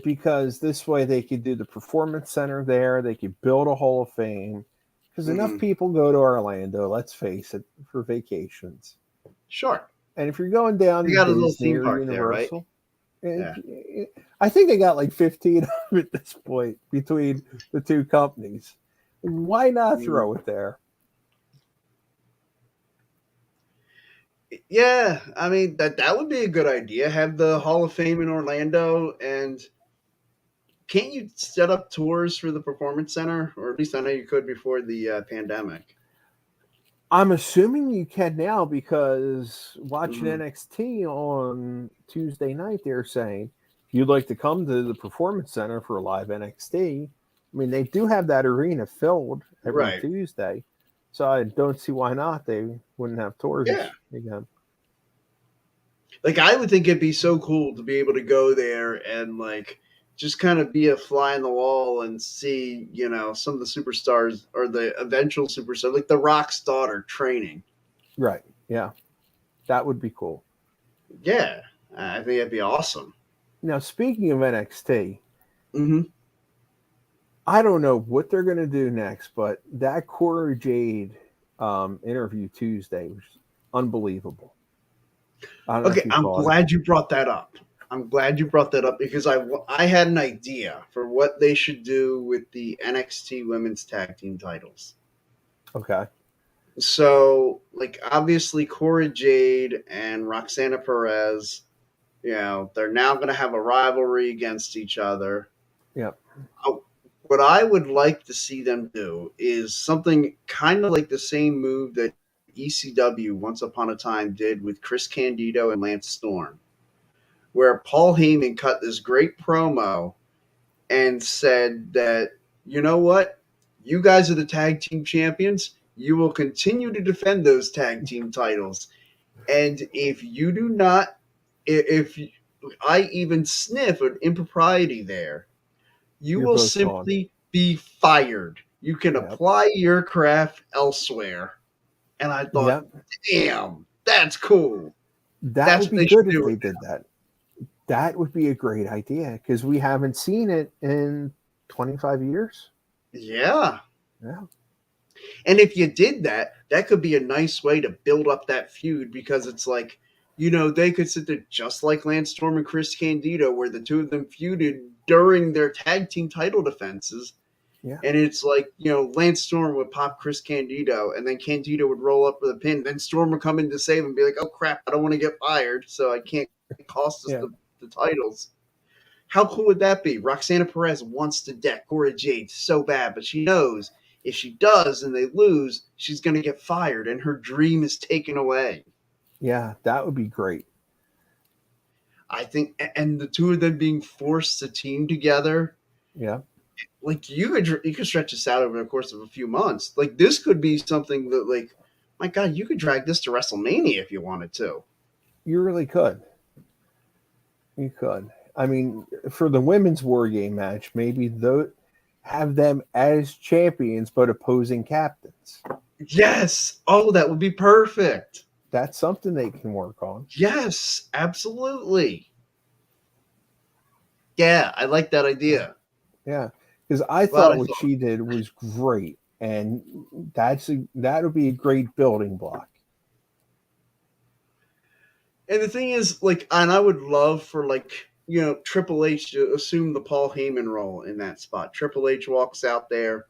Because this way they could do the performance center there. They could build a Hall of Fame because enough Hmm. people go to Orlando. Let's face it, for vacations. Sure. And if you're going down They to got a little Disney theme or park there, right? Universal, Yeah. I think they got like 15 of them at this point between the two companies. Why not Mm. throw it there? Yeah, I mean that would be a good idea. Have the Hall of Fame in Orlando, and can't you set up tours for the Performance Center? Or at least I know you could before the pandemic. I'm assuming you can now because watching Hmm. NXT on Tuesday night, they're saying if you'd like to come to the Performance Center for a live NXT, I mean, they do have that arena filled every Right. Tuesday. So I don't see why not. They wouldn't have Yeah. tours again. Like I would think it'd be so cool to be able to go there and like just kind of be a fly in the wall and see, some of the superstars or the eventual superstar, like the Rock's daughter training. Right. Yeah. That would be cool. Yeah, I think that'd be awesome. Now, speaking of NXT, Hmm. I don't know what they're going to do next, but that Corey Jade interview Tuesday was unbelievable. I don't know if Okay, you I'm caught it. glad you brought that up. I'm glad you brought that up because I had an idea for what they should do with the NXT Women's Tag Team titles. Okay. So, like, obviously, Cora Jade and Roxana Perez, they're now going to have a rivalry against each other. Yep. Uh, What I would like to see them do is something kind of like the same move that ECW once upon a time did with Chris Candido and Lance Storm, where Paul Heyman cut this great promo and said that, you know what? You guys are the tag team champions. You will continue to defend those tag team titles. And if you do not, if I even sniff an impropriety there, you You're will both gone. simply be fired. You can Yep. apply your craft elsewhere. And I thought, Yep. damn, that's cool. That That's would what be they should good if do. they did that. That would be a great idea because we haven't seen it in 25 years. Yeah. Yeah. And if you did that, that could be a nice way to build up that feud because it's like, they could sit there just like Lance Storm and Chris Candido, where the two of them feuded during their tag team title defenses. Yeah. And it's like, Lance Storm would pop Chris Candido, and then Candido would roll up with a pin. Then Storm would come in to save him and be like, oh crap, I don't want to get fired, so I can't cost us Yeah. the titles. How cool would that be? Roxana Perez wants to deck Cora Jade so bad, but she knows if she does and they lose, she's going to get fired and her dream is taken away. Yeah. That would be great. I think, and the two of them being forced to team together, Yeah. like you could stretch this out over the course of a few months. Like this could be something that, like, my God, you could drag this to WrestleMania if you wanted to. You really could. You could. I mean, for the women's war game match, maybe have them as champions but opposing captains. Yes. Oh, that would be perfect. That's something they can work on. Yes, absolutely. Yeah, I like that idea. Yeah, because I Glad thought I what thought. she did was great, and that would be a great building block. And the thing is, like, and I would love for, like, Triple H to assume the Paul Heyman role in that spot. Triple H walks out there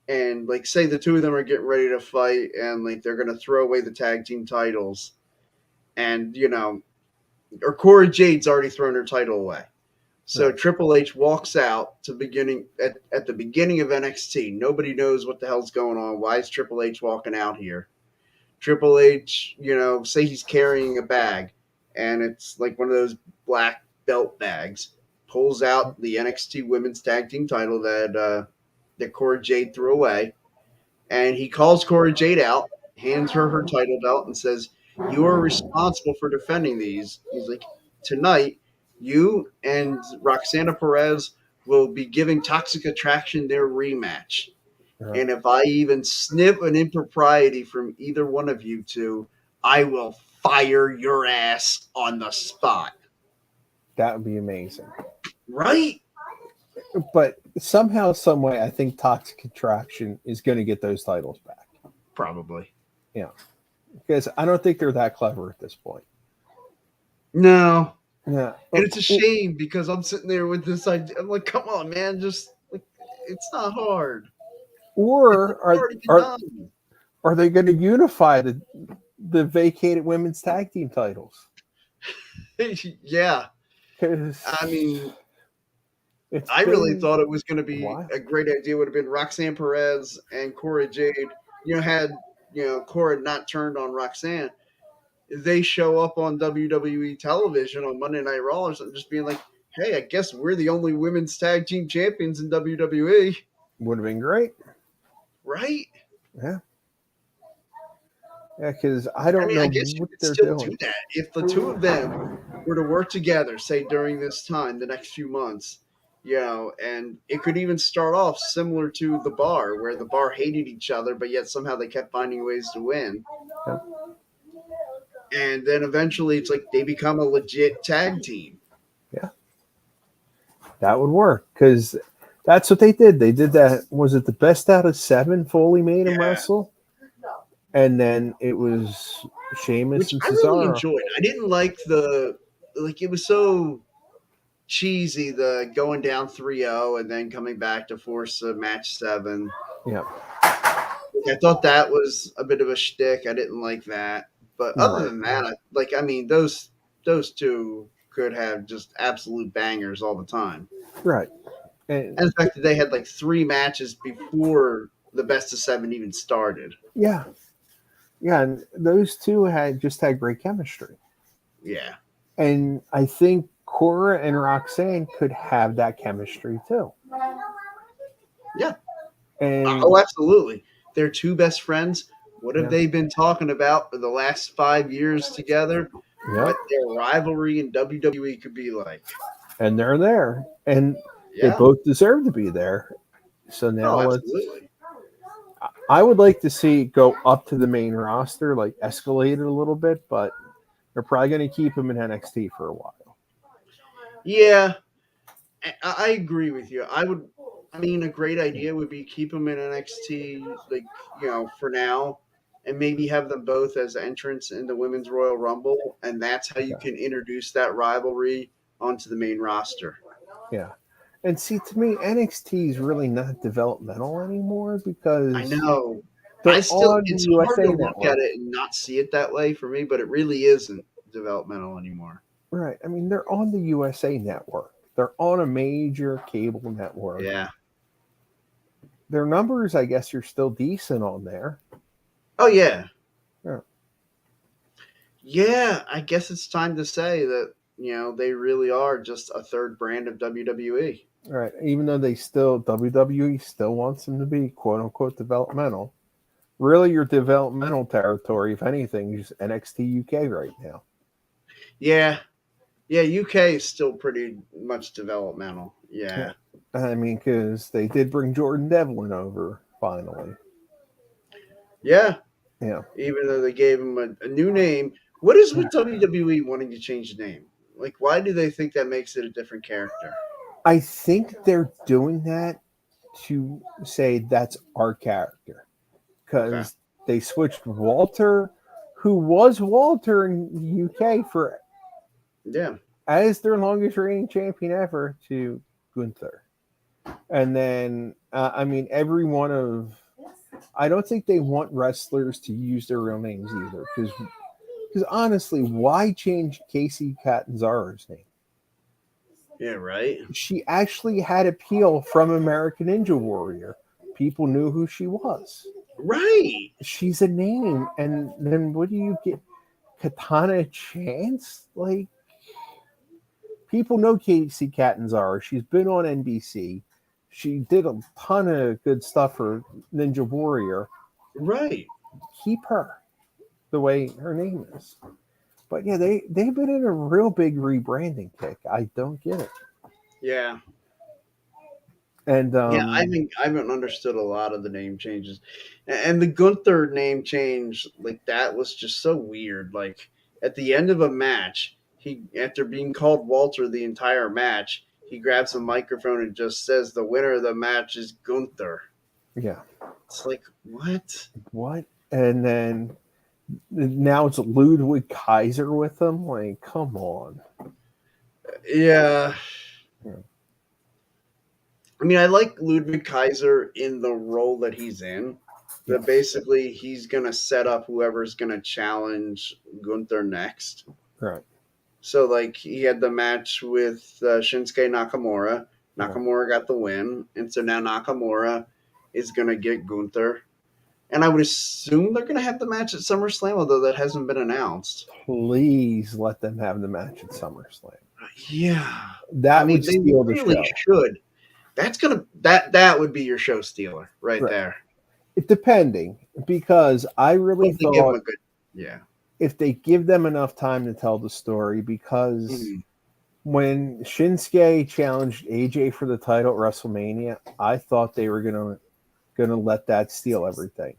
and, like, say the two of them are getting ready to fight, and like they're gonna throw away the tag team titles, and or Corey Jade's already thrown her title away. So Right. Triple H walks out to beginning at the beginning of NXT. Nobody knows what the hell's going on. Why is Triple H walking out here? Triple H, say he's carrying a bag. and it's like one of those black belt bags. Pulls out the NXT Women's Tag Team title that Cora Jade threw away, and he calls Cora Jade out, hands her title belt, and says, "You are responsible for defending these." He's like, "Tonight, you and Roxana Perez will be giving Toxic Attraction their rematch. Right. And if I even snip an impropriety from either one of you two, I will fire your ass on the spot." That would be amazing. Right? But somehow, some way, I think Toxic Attraction is going to get those titles back. Probably. Yeah, because I don't think they're that clever at this point. No. Yeah, And it's a shame because I'm sitting there with this idea. I'm like, come on, man. Just like, it's not hard. Or It's done. are they going to unify the vacated women's tag team titles? Yeah. I mean, I really thought it was going to be a great idea. Would have been Roxanne Perez and Cora Jade. Had Cora not turned on Roxanne, they show up on WWE television on Monday Night Raw or something, just being like, "Hey, I guess we're the only women's tag team champions in WWE." Would have been great, right? Yeah. Yeah, because I don't know I guess you could still do that if the two of them were to work together, say during this time, the next few months, and it could even start off similar to the Bar, where the Bar hated each other, but yet somehow they kept finding ways to win. Yeah. And then eventually it's like they become a legit tag team. Yeah. That would work because that's what they did. They did that. Was it the best out of 7 Foley made him wrestle? And then it was Sheamus and Cesaro. I really enjoyed. I didn't like it was so cheesy, the going down 3-0 and then coming back to force a match 7. Yeah. I thought that was a bit of a shtick. I didn't like that. But other than that, those two could have just absolute bangers all the time. Right. And the fact that they had like 3 matches before the best of 7 even started. Yeah. Yeah, and those two had great chemistry. Yeah. And I think Cora and Roxanne could have that chemistry too. Yeah. And absolutely. They're 2 best friends. What have they been talking about for the last 5 years together? Yep. What their rivalry in WWE could be like. And they're there. And they both deserve to be there. So now absolutely. I would like to see it go up to the main roster, like escalate it a little bit, but they're probably going to keep him in NXT for a while. Yeah, I agree with you. A great idea would be keep him in NXT, for now, and maybe have them both as entrants in the Women's Royal Rumble, and that's how you can introduce that rivalry onto the main roster. Yeah. And see, to me, NXT is really not developmental anymore because I know. it's hard to look at it and not see it that way for me, but it really isn't developmental anymore. Right. I mean, they're on the USA Network. They're on a major cable network. Yeah. Their numbers, I guess, are still decent on there. Oh, yeah. Yeah. Yeah, I guess it's time to say that, they really are just a third brand of WWE. Right. Even though WWE still wants them to be quote unquote developmental. Really, your developmental territory, if anything, is NXT UK right now. Yeah. Yeah, UK is still pretty much developmental. Yeah. I mean, because they did bring Jordan Devlin over finally. Yeah. Yeah. Even though they gave him a new name. What is with WWE wanting to change the name? Like, why do they think that makes it a different character? I think they're doing that to say that's our character. Because they switched Walter, who was Walter in the UK as their longest reigning champion ever, to Gunther. And then, every one of... I don't think they want wrestlers to use their real names either. Because honestly, why change Casey Catanzaro's name? Yeah, right. She actually had appeal from American Ninja Warrior. People knew who she was. Right. She's a name. And then what do you get? Katana Chance, like, people know Casey Catanzaro. She's been on NBC. She did a ton of good stuff for Ninja Warrior. Right. Keep her the way her name is. But yeah, they've been in a real big rebranding kick. I don't get it. Yeah. And Yeah, I haven't understood a lot of the name changes, and the Gunther name change, like that was just so weird. Like at the end of a match, he after being called Walter the entire match, he grabs a microphone and just says the winner of the match is Gunther. yeah, It's like what? what? And then now it's Ludwig Kaiser with them. Like, come on. Yeah. Yeah. I mean, I like Ludwig Kaiser in the role that he's in. That Yes. basically he's gonna set up whoever's gonna challenge Gunther next. Right. So, like, he had the match with Shinsuke Nakamura. Nakamura got the win, and so now Nakamura is going to get Gunther. And I would assume they're going to have the match at SummerSlam, although that hasn't been announced. Please let them have the match at SummerSlam. Yeah, That I mean, would they steal the really show. should. That's gonna that would be your show stealer right there. Depending, because I really If they give them thought a good, yeah. if they give them enough time to tell the story, because Mhm. when Shinsuke challenged AJ for the title at WrestleMania, I thought they were gonna let that steal everything.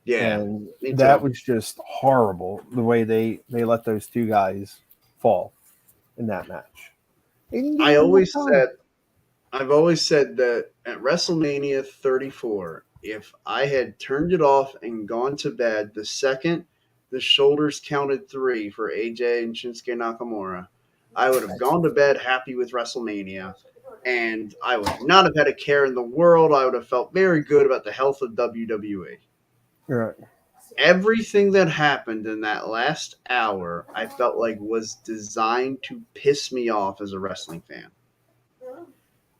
Yeah, And me that too. was just horrible the way they let those two guys fall in that match. They didn't give I them enough always time. said I've always said that at WrestleMania 34, if I had turned it off and gone to bed the second the shoulders counted three for AJ and Shinsuke Nakamura, I would have gone to bed happy with WrestleMania, and I would not have had a care in the world. I would have felt very good about the health of WWE. Right. Everything that happened in that last hour, I felt like was designed to piss me off as a wrestling fan.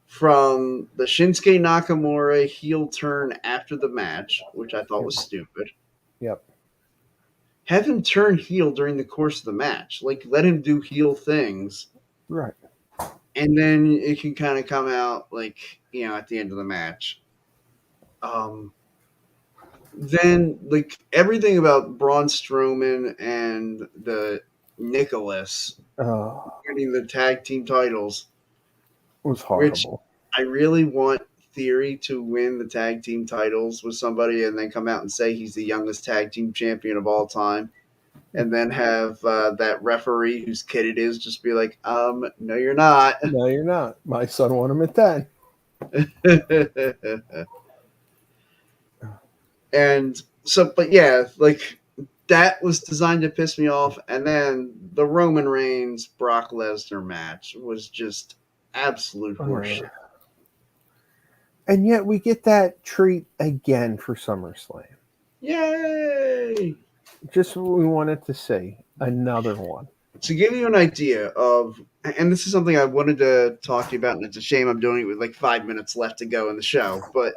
From the Shinsuke Nakamura heel turn after the match, which I thought was stupid. Yep. Have him turn heel during the course of the match. Like, let him do heel things. Right. And then it can kind of come out, like, at the end of the match. Then, like, everything about Braun Strowman and the Nicholas winning the tag team titles, It was which horrible. I really want Theory to win the tag team titles with somebody and then come out and say he's the youngest tag team champion of all time. And then have that referee whose kid it is just be like, no, you're not. No, you're not. My son won him at 10. And so, but yeah, like that was designed to piss me off. And then the Roman Reigns Brock Lesnar match was just absolute horseshit. And yet we get that treat again for SummerSlam. Yay! Just what we wanted to see. Another one. To give you an idea of, and this is something I wanted to talk to you about, and it's a shame I'm doing it with like 5 minutes left to go in the show, but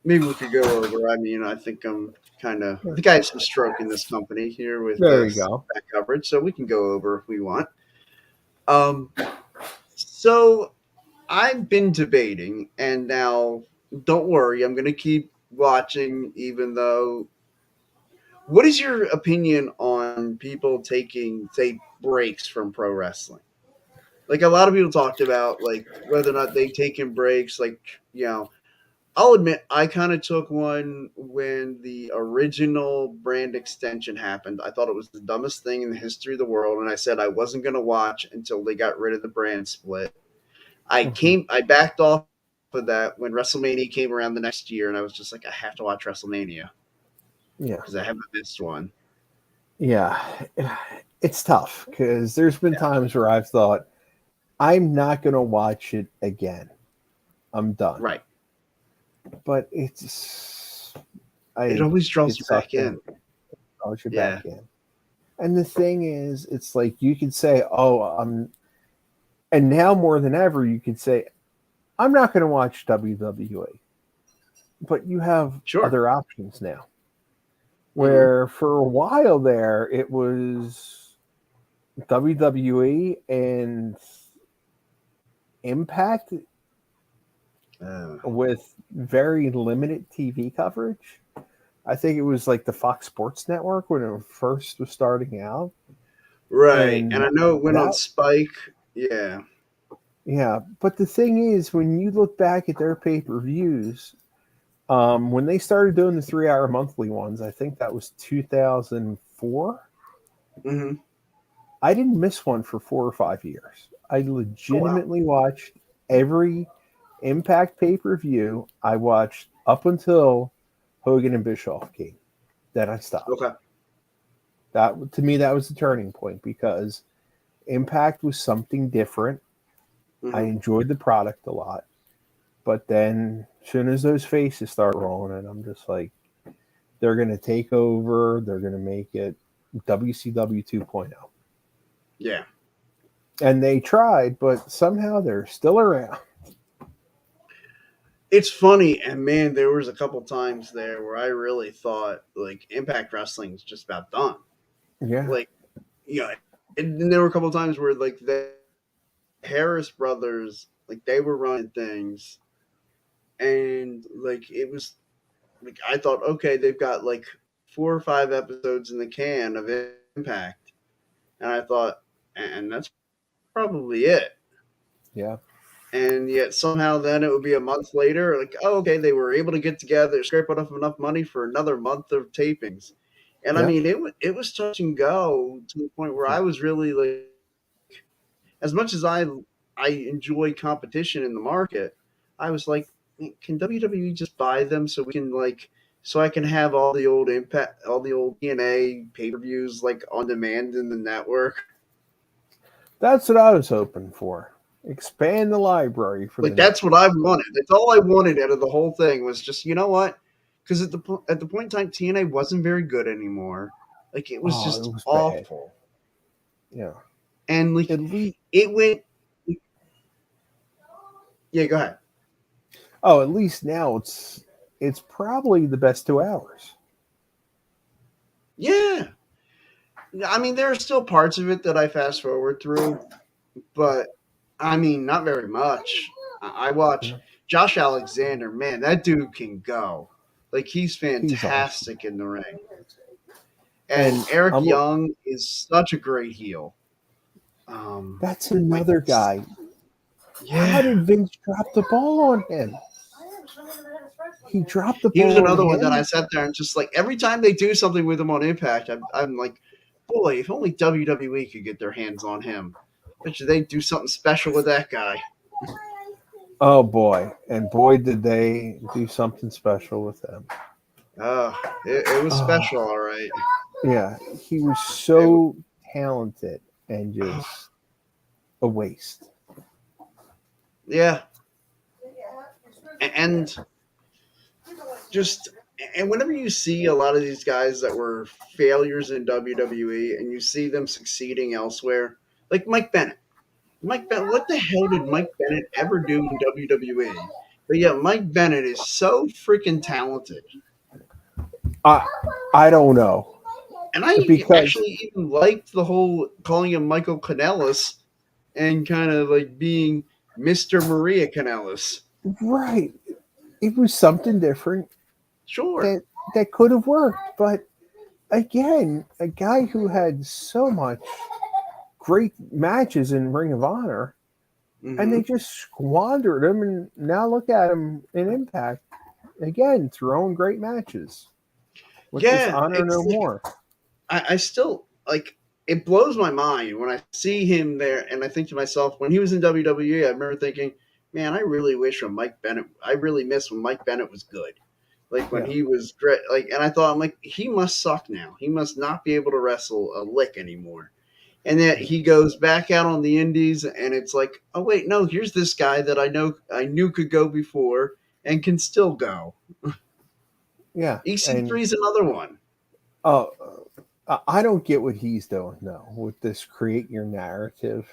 maybe we could go over. I mean, I think I have some stroke in this company here with There you go. that coverage, so we can go over if we want. So I've been debating, and now don't worry, I'm going to keep watching, even though. What is your opinion on people taking, say, breaks from pro wrestling? Like a lot of people talked about, like whether or not they taken breaks. Like, I'll admit I kind of took one when the original brand extension happened. I thought it was the dumbest thing in the history of the world, and I said I wasn't going to watch until they got rid of the brand split. I backed off of that when WrestleMania came around the next year, and I was just like, I have to watch WrestleMania. Yeah. Because I haven't missed one. Yeah. It's tough because there's been times where I've thought, I'm not going to watch it again. I'm done. Right. But it always draws you back in. Draws you back in. And the thing is, it's like you could say, and now more than ever, you could say, I'm not going to watch WWE. But you have other options now. Hmm. where for a while there it was WWE and Impact Uh, with very limited TV coverage. I think it was like the Fox Sports Network when it first was starting out. right. And And I know it went on that, Spike. Yeah. yeah. But the thing is, when you look back at their pay per views, when they started doing the 3 hour monthly ones, I think that was 2004. Hmm. I didn't miss one for 4 or 5 years. I Oh wow. legitimately watched every Impact pay per view. I watched up until Hogan and Bischoff came. Then I stopped. Okay. That to me, that was the turning point because Impact was something different. I Hmm. enjoyed the product a lot, but then as soon as those faces start rolling, and I'm just like, they're going to take over. They're going to make it WCW 2.0. Yeah. And they tried, but somehow they're still around. It's funny, and man, there was a couple times there where I really thought like Impact Wrestling's just about done. Yeah. Like, yeah, and there were a couple times where like the Harris brothers, like they were running things, and like it was like I thought, okay, they've got like 4 or 5 episodes in the can of Impact, and I thought, and that's probably it. Yeah. And yet somehow then it would be a month later, like, oh, okay, they were able to get together, scrape up enough money for another month of tapings. And I Yeah. mean, it was touch and go to the point where I was really like, as much as I enjoy competition in the market, I was like, can WWE just buy them so we can like so I can have all the old Impact, all the old TNA pay per views like on demand in the network. That's what I was hoping for. Expand the library for the Like that's what network. I wanted. That's all I wanted out of the whole thing was just you know what? Because at the point in time, TNA wasn't very good anymore. Like it was Oh, just it was bad. awful, Yeah. and like At least, it went. Yeah, go ahead. oh, at least now it's probably the best 2 hours. Yeah, I mean there are still parts of it that I fast forward through, but I mean not very much. I watch Yeah. Josh Alexander. Man, that dude can go. Like he's He's awesome. fantastic in the ring, and And Eric I'm Young is such a great heel. that's Wait, another guy. How yeah. did Vince drop the ball on him? He dropped the He was ball on another one that I him. sat there and just like every time they do something with him on Impact, I'm like, boy, if only WWE could get their hands on him. Bet you they'd do something special with that guy. Oh boy. And boy did they do something special with him. It was Oh, special, all right. yeah. He was It, so talented and just a waste. yeah, and just and whenever you see a lot of these guys that were failures in WWE and you see them succeeding elsewhere, like Mike Bennett. Mike Bennett, what the hell did Mike Bennett ever do in WWE? But yeah, Mike Bennett is so freaking talented. I I don't know. And I Because actually even liked the whole calling him Michael Kanellis and kind of like being Mr. Maria Kanellis. right, it was something different Sure. that that could have worked. But again, a guy who had so much great matches in Ring of Honor, and they Hmm. just squandered him. And now look at him in Impact again, throwing great matches with this Yeah, Honor it's No like More. I still like it blows my mind when I see him there and I think to myself when he was in WWE, I remember thinking, man, I really wish when Mike Bennett I really miss when Mike Bennett was good. Like when Yeah, he was great like and I thought I'm like, he must suck now. He must not be able to wrestle a lick anymore. And then yeah, he goes back out on the indies and it's like, oh wait, no, here's this guy that I knew could go before and can still go. yeah. EC3 And is another one. oh, I don't get what he's doing though with this create your narrative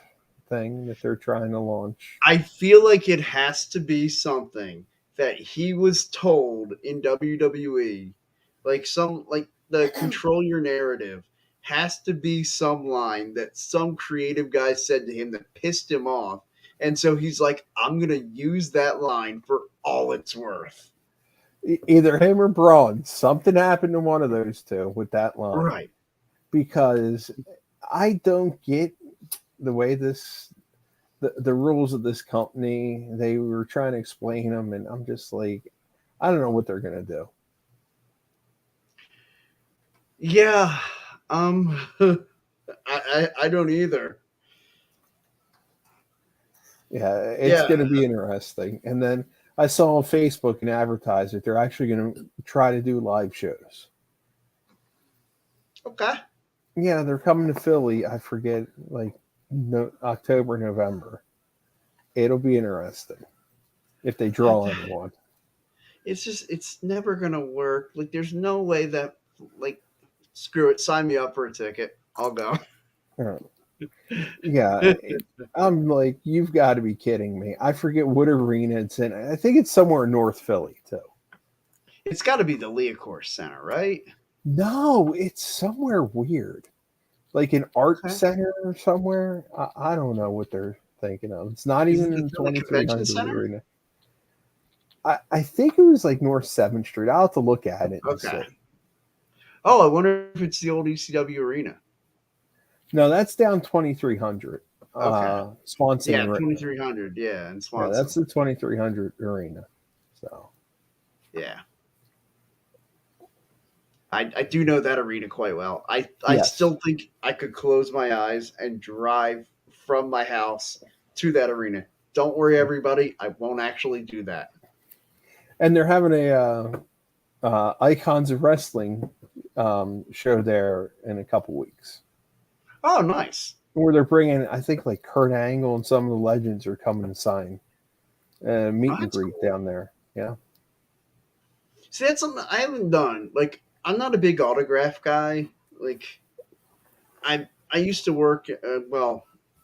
thing that they're trying to launch. I feel like it has to be something that he was told in WWE, like some like. the control your narrative has to be some line that some creative guy said to him that pissed him off. And so he's like, I'm going to use that line for all it's worth. Either him or Braun. Something happened to one of those two with that line. Right. Because I don't get the way the rules of this company, they were trying to explain them, and I'm just like, I don't know what they're going to do. Yeah. I don't either. Yeah, it's going to be interesting. And then I saw on Facebook an advertise that they're actually going to try to do live shows. Okay. Yeah, they're coming to Philly. I forget, like October, November. It'll be interesting if they draw anyone. It's never going to work. Like, there's no way that, like, screw it, sign me up for a ticket. I'll go. Yeah, I'm like, you've got to be kidding me. I forget what arena it's in. I think it's somewhere in North Philly, too. It's got to be the Leacourse Center, right? No, it's somewhere weird. Like an art center or somewhere. I don't know what they're thinking of. It's not even in the 2300 arena. I think it was like North 7th Street. I'll have to look at it and see. Oh, I wonder if it's the old ECW arena. No, that's down 2300. Okay. Swanson. Yeah, 2300. Yeah, and Swanson. Yeah, that's the 2300 arena. So. Yeah. I do know that arena quite well. I still think I could close my eyes and drive from my house to that arena. Don't worry, everybody. I won't actually do that. And they're having a Icons of Wrestling show there in a couple weeks. Oh, nice. Where they're bringing, I think, like Kurt Angle and some of the legends are coming to sign meet and greet down there. Yeah. See, that's something I haven't done. Like, I'm not a big autograph guy. Like, I used to work.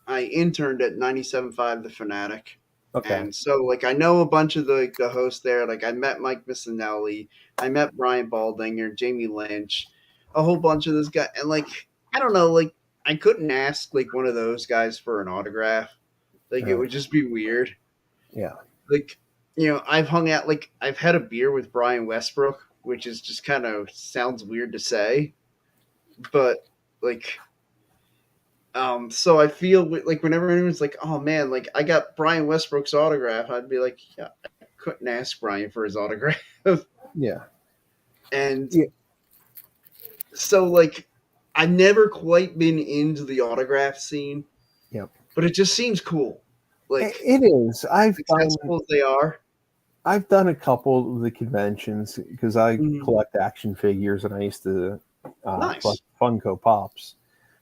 I interned at 97.5 The Fanatic. Okay. And so, like, I know a bunch of the hosts there. Like, I met Mike Missinelli. I met Brian Baldinger, Jamie Lynch, a whole bunch of those guys. And, like, I don't know, like, I couldn't ask, like, one of those guys for an autograph. Like, it would just be weird. Yeah. Like, I've hung out, like, I've had a beer with Brian Westbrook, which is just kind of sounds weird to say. But, like, so I feel like whenever anyone's like, oh man, like I got Brian Westbrook's autograph, I'd be like, yeah, I couldn't ask Brian for his autograph. Yeah. And so like I've never quite been into the autograph scene. Yep. But it just seems cool. Like it is. I've done, as cool as they are. I've done a couple of the conventions because I collect action figures and I used to collect Funko Pops.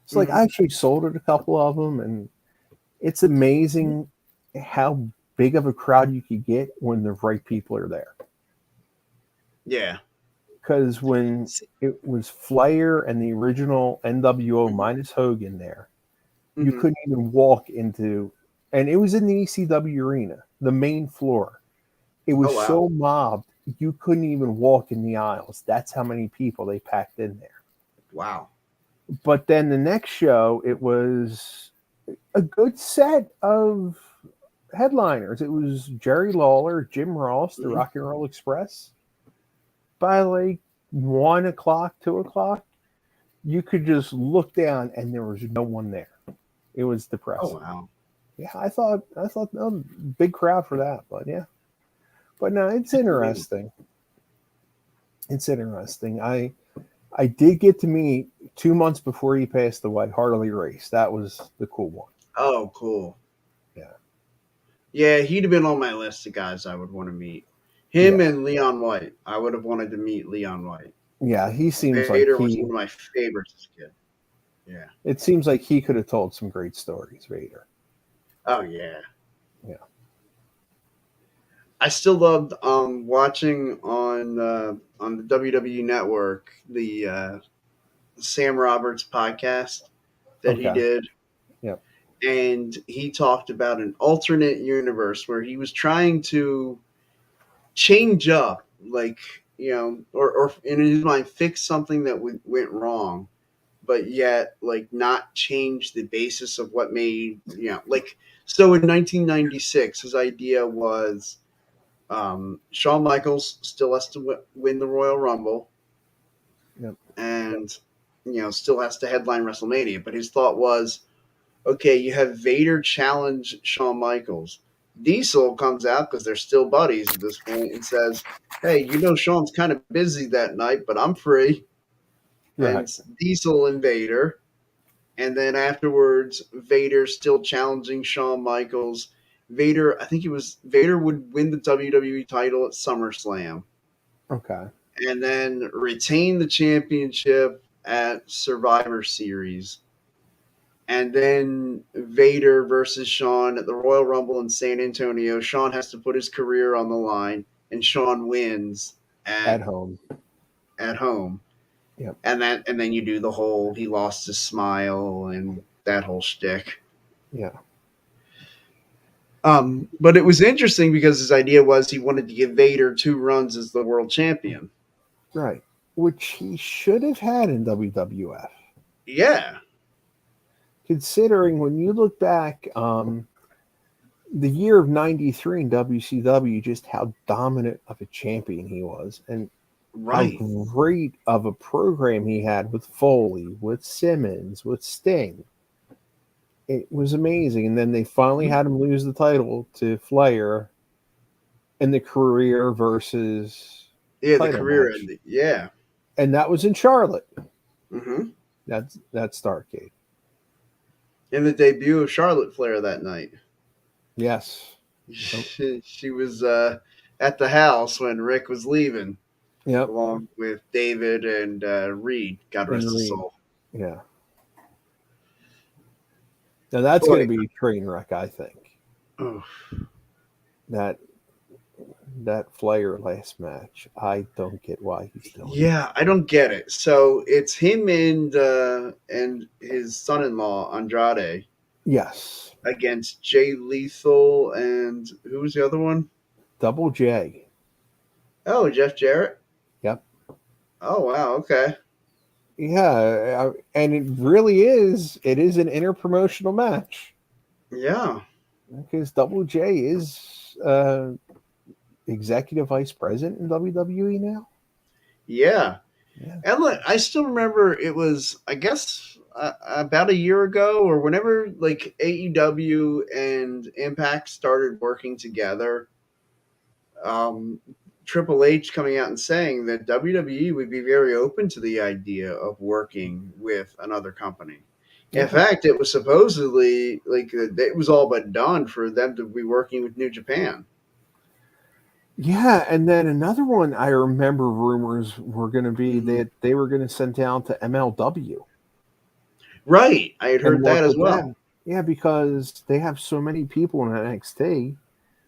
It's like I actually sold it a couple of them, and it's amazing how big of a crowd you could get when the right people are there. Yeah. Because when it was Flair and the original NWO minus Hogan there, you couldn't even walk into, and it was in the ECW arena, the main floor. It was so mobbed, you couldn't even walk in the aisles. That's how many people they packed in there. Wow. But then the next show, it was a good set of headliners. It was Jerry Lawler, Jim Ross, the Rock and Roll Express. By like 1 o'clock, 2 o'clock, you could just look down and there was no one there. It was depressing. Oh wow. Yeah, I thought big crowd for that, but yeah. But no, it's interesting. It's interesting. I did get to meet 2 months before he passed away, Harley Race. That was the cool one. Oh, cool. Yeah. Yeah, he'd have been on my list of guys I would want to meet. Him and Leon White. I would have wanted to meet Leon White. Yeah, he seems Vader like was one of my favorites as a kid. Yeah. It seems like he could have told some great stories, Vader. Oh, yeah. Yeah. I still loved watching on the WWE Network the Sam Roberts podcast that he did. Yep. And he talked about an alternate universe where he was trying to change up like or in his mind, fix something that went wrong, but yet like not change the basis of what made like. So in 1996, his idea was Shawn Michaels still has to win the Royal Rumble, Yep. and still has to headline WrestleMania. But his thought was, okay, you have Vader challenge Shawn Michaels. Diesel comes out because they're still buddies at this point and says, "Hey, Shawn's kind of busy that night, but I'm free." And Right. Diesel and Vader, and then afterwards, Vader still challenging Shawn Michaels. Vader, I think it was Vader would win the WWE title at SummerSlam, Okay. and then retain the championship at Survivor Series. And then Vader versus Shawn at the Royal Rumble in San Antonio. Shawn has to put his career on the line, and Shawn wins At at home. home. Yep. And then you do the whole he lost his smile and that whole shtick. Yeah. But it was interesting because his idea was he wanted to give Vader 2 runs as the world champion. Right. Which he should have had in WWF. Yeah. Considering when you look back, the year of '93 in WCW, just how dominant of a champion he was, and how Right. great of a program he had with Foley, with Simmons, with Sting. It was amazing. And then they finally had him lose the title to Flair in the career versus Yeah, the title career match. ending. Yeah. And that was in Charlotte. Mm-hmm. That's Starrcade. And the debut of Charlotte Flair that night. Yes. She was at the house when Rick was leaving, Yep. along with David and Reed. God rest his soul. Yeah. Now that's going to be a train wreck, I think. Oh. That Flair last match, I don't get why he's doing it. Yeah, I don't get it. So it's him and his son-in-law Andrade. Yes. Against Jay Lethal and who was the other one? Double J. Oh, Jeff Jarrett. Yep. Oh wow. Okay. Yeah, and it really is. It is an interpromotional match. Yeah. Because Double J is executive vice president in WWE now. Yeah. Yeah. And look, I still remember it was, I guess, about a year ago or whenever like AEW and Impact started working together. Um, Triple H coming out and saying that WWE would be very open to the idea of working with another company. In fact, it was supposedly like it was all but done for them to be working with New Japan. Yeah, and then another one I remember rumors were going to be that they were going to send down to MLW. Right, I had heard that as well. Them. Yeah, because they have so many people in NXT,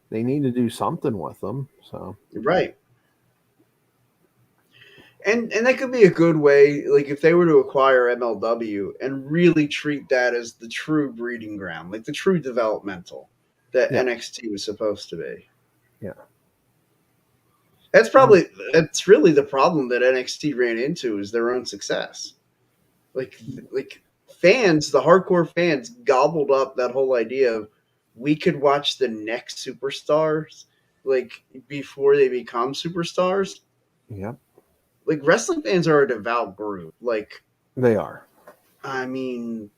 they need to do something with them. So right. And that could be a good way, like if they were to acquire MLW and really treat that as the true breeding ground, like the true developmental that NXT was supposed to be. Yeah. That's really the problem that NXT ran into is their own success. Like fans, the hardcore fans gobbled up that whole idea of we could watch the next superstars like before they become superstars. Yep. Like wrestling fans are a devout group. Like they are. I mean,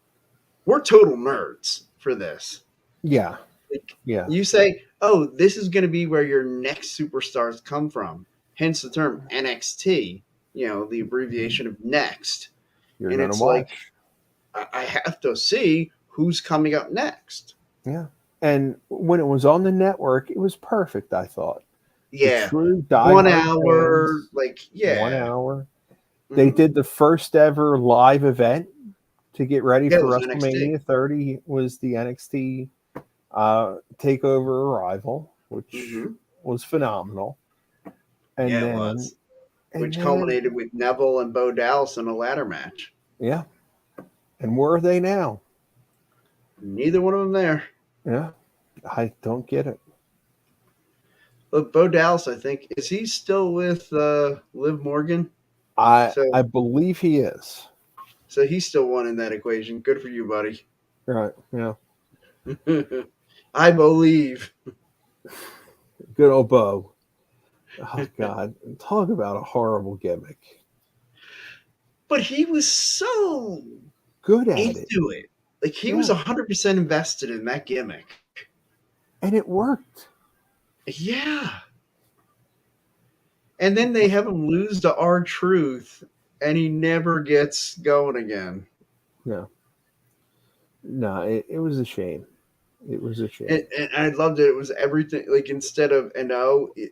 we're total nerds for this. Yeah. Like, yeah. You say, "Oh, this is going to be where your next superstars come from." Hence the term NXT. The abbreviation of next. You're and it's watch. Like I have to see who's coming up next. Yeah. And when it was on the network, it was perfect, I thought. Yeah. True 1 hour, fans, like, yeah. 1 hour. Mm-hmm. They did the first ever live event to get ready for WrestleMania 30 was the NXT TakeOver Arrival, which was phenomenal. And yeah, it was. Which culminated with Neville and Bo Dallas in a ladder match. Yeah. And where are they now? Neither one of them there. Yeah. I don't get it. Look, Bo Dallas, I think, is he still with Liv Morgan? I So, I believe he is. so he's still one in that equation. Good for you, buddy. Right. Yeah. I believe. Good old Bo. Oh God. Talk about a horrible gimmick. But he was so Good at it. into it. Like he was Yeah. 100% invested in that gimmick. And it worked. Yeah. And then they have him lose to R-Truth, and he never gets going again. No. No, it was a shame. It was a shame. And I loved it. It was everything. Like instead of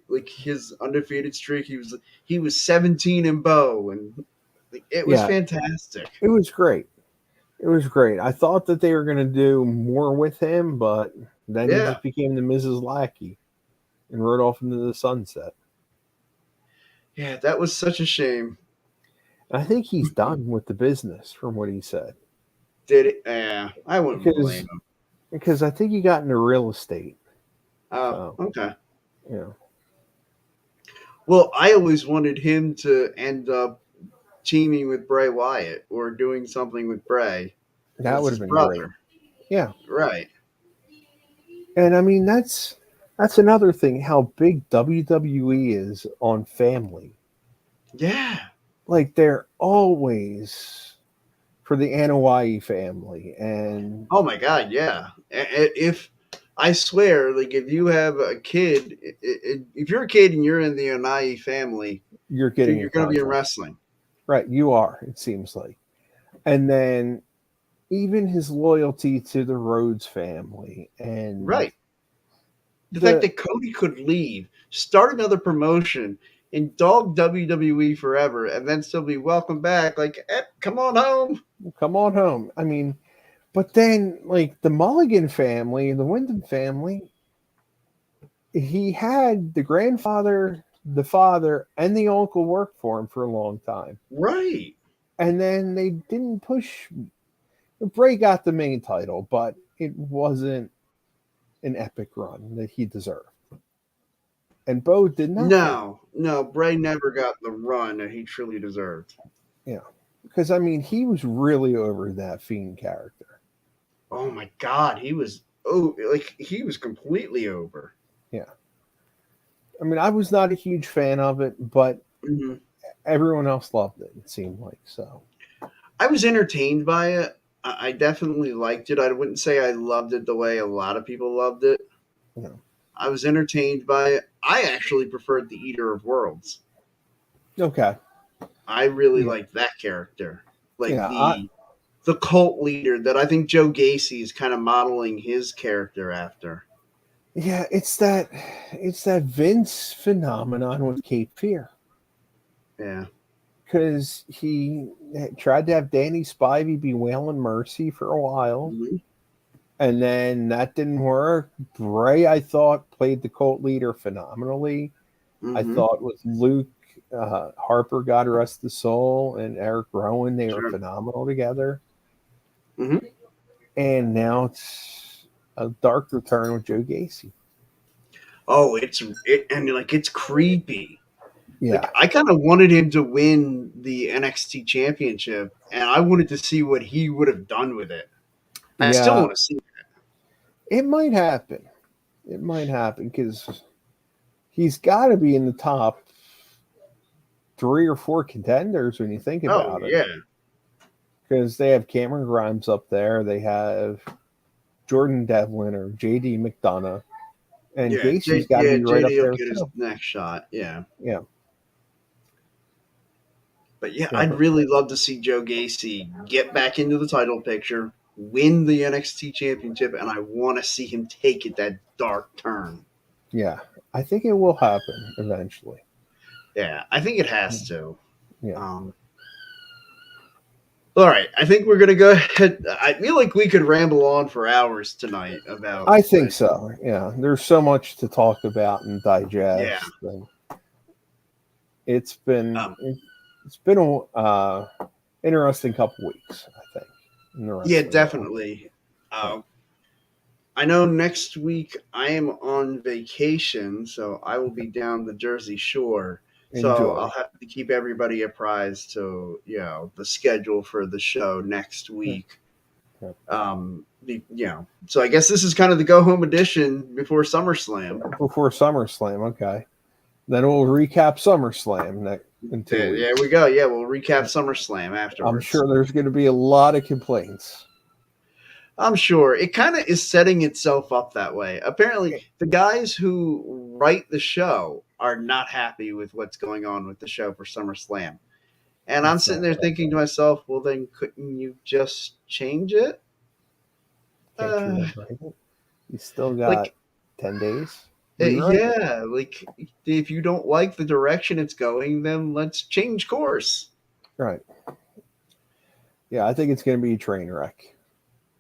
like his undefeated streak, he was 17 and Bo, and like, it was Yeah, fantastic. it was great. It was great. I thought that they were going to do more with him, but then he Yeah, just became the Mrs. Lackey and rode off into the sunset. yeah, that was such a shame. And I think he's done with the business, from what he said, Did it? Yeah, I wouldn't blame him. because I think he got into real estate. Oh, So okay. you know, Well, I always wanted him to end up teaming with Bray Wyatt or doing something with Bray. that It's would his have been great. brother, Yeah, right? and I mean that's another thing. How big WWE is on family. Yeah. Like they're always for the Anoa'i family, and Oh my God, yeah. If I swear, like if you have a kid, if you're a kid and you're in the Onai family, you're getting in you're going to be in contact. wrestling. Right, you are, it seems like. And then even his loyalty to the Rhodes family and Right. The fact the that Cody could leave, start another promotion, and dog WWE forever, and then still be welcome back. Like, come on home. come on home. I mean, but then like the Mulligan family, the Wyndham family, he had the grandfather, the father, and the uncle work for him for a long time. Right. And then they didn't push. Bray got the main title, but it wasn't an epic run that he deserved. And Bo did nothing. No, Bray never got the run that he truly deserved. Yeah. Because I mean, he was really over that Fiend character. Oh my God, he was he was completely over. Yeah. I mean, I was not a huge fan of it, but Mm-hmm. everyone else loved it, it seemed like. So, I was entertained by it. I definitely liked it. I wouldn't say I loved it the way a lot of people loved it. you know. I was entertained by it. I actually preferred the Eater of Worlds. Okay. I really Yeah. liked that character, like Yeah. the cult leader that I think Joe Gacy is kind of modeling his character after. Yeah, it's that Vince phenomenon with Cape Fear. Yeah. Because he tried to have Danny Spivey be Waylon Mercy for a while. Mm-hmm. And then that didn't work. Bray, I thought, played the cult leader phenomenally. Mm-hmm. I thought with Luke Harper, God rest his soul, and Eric Rowan, they were phenomenal together. Mm-hmm. And now it's a dark return with Joe Gacy. Oh, it's creepy. Yeah. Like I kind of wanted him to win the NXT championship, and I wanted to see what he would have done with it. I still want to see that. It might happen. It might happen because he's got to be in the top 3 or 4 contenders when you think about it. Yeah. Because they have Cameron Grimes up there. They have Jordan Devlin or JD McDonough. And Gacy's got to be right up there. Get his next shot. Yeah. Yeah. But yeah, I'd really love to see Joe Gacy get back into the title picture, win the NXT championship, and I want to see him take it that dark turn. Yeah. I think it will happen eventually. Yeah, I think it has to. Yeah. All right, I think we're gonna go ahead. I feel like we could ramble on for hours tonight about. I think so. Yeah, there's so much to talk about and digest. Yeah. And it's been a interesting couple weeks, I think. Yeah, definitely. I know next week I am on vacation, so I will be down the Jersey Shore. So I'll Enjoy. have to keep everybody apprised to the schedule for the show next Yeah, week. yeah. So I guess this is kind of the go home edition before SummerSlam. Before SummerSlam, okay. Then we'll recap SummerSlam in 2 weeks. There we go. Yeah, we'll recap SummerSlam I'm afterwards. sure there's going to be a lot of complaints. I'm sure it kind of is setting itself up that way. Apparently, the guys who write the show are not happy with what's going on with the show for SummerSlam. And I'm That's sitting not there right. thinking to myself, well, then couldn't you just change it? Can't you rewrite it? You still got Like, 10 days. Rewrite it. yeah, like if you don't like the direction it's going, then let's change course. Right. Yeah, I think it's going to be a train wreck.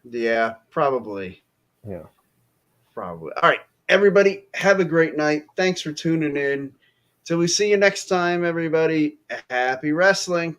Yeah, probably. Yeah. Probably. All right, everybody, have a great night. Thanks for tuning in. Till we see you next time, everybody. Happy wrestling.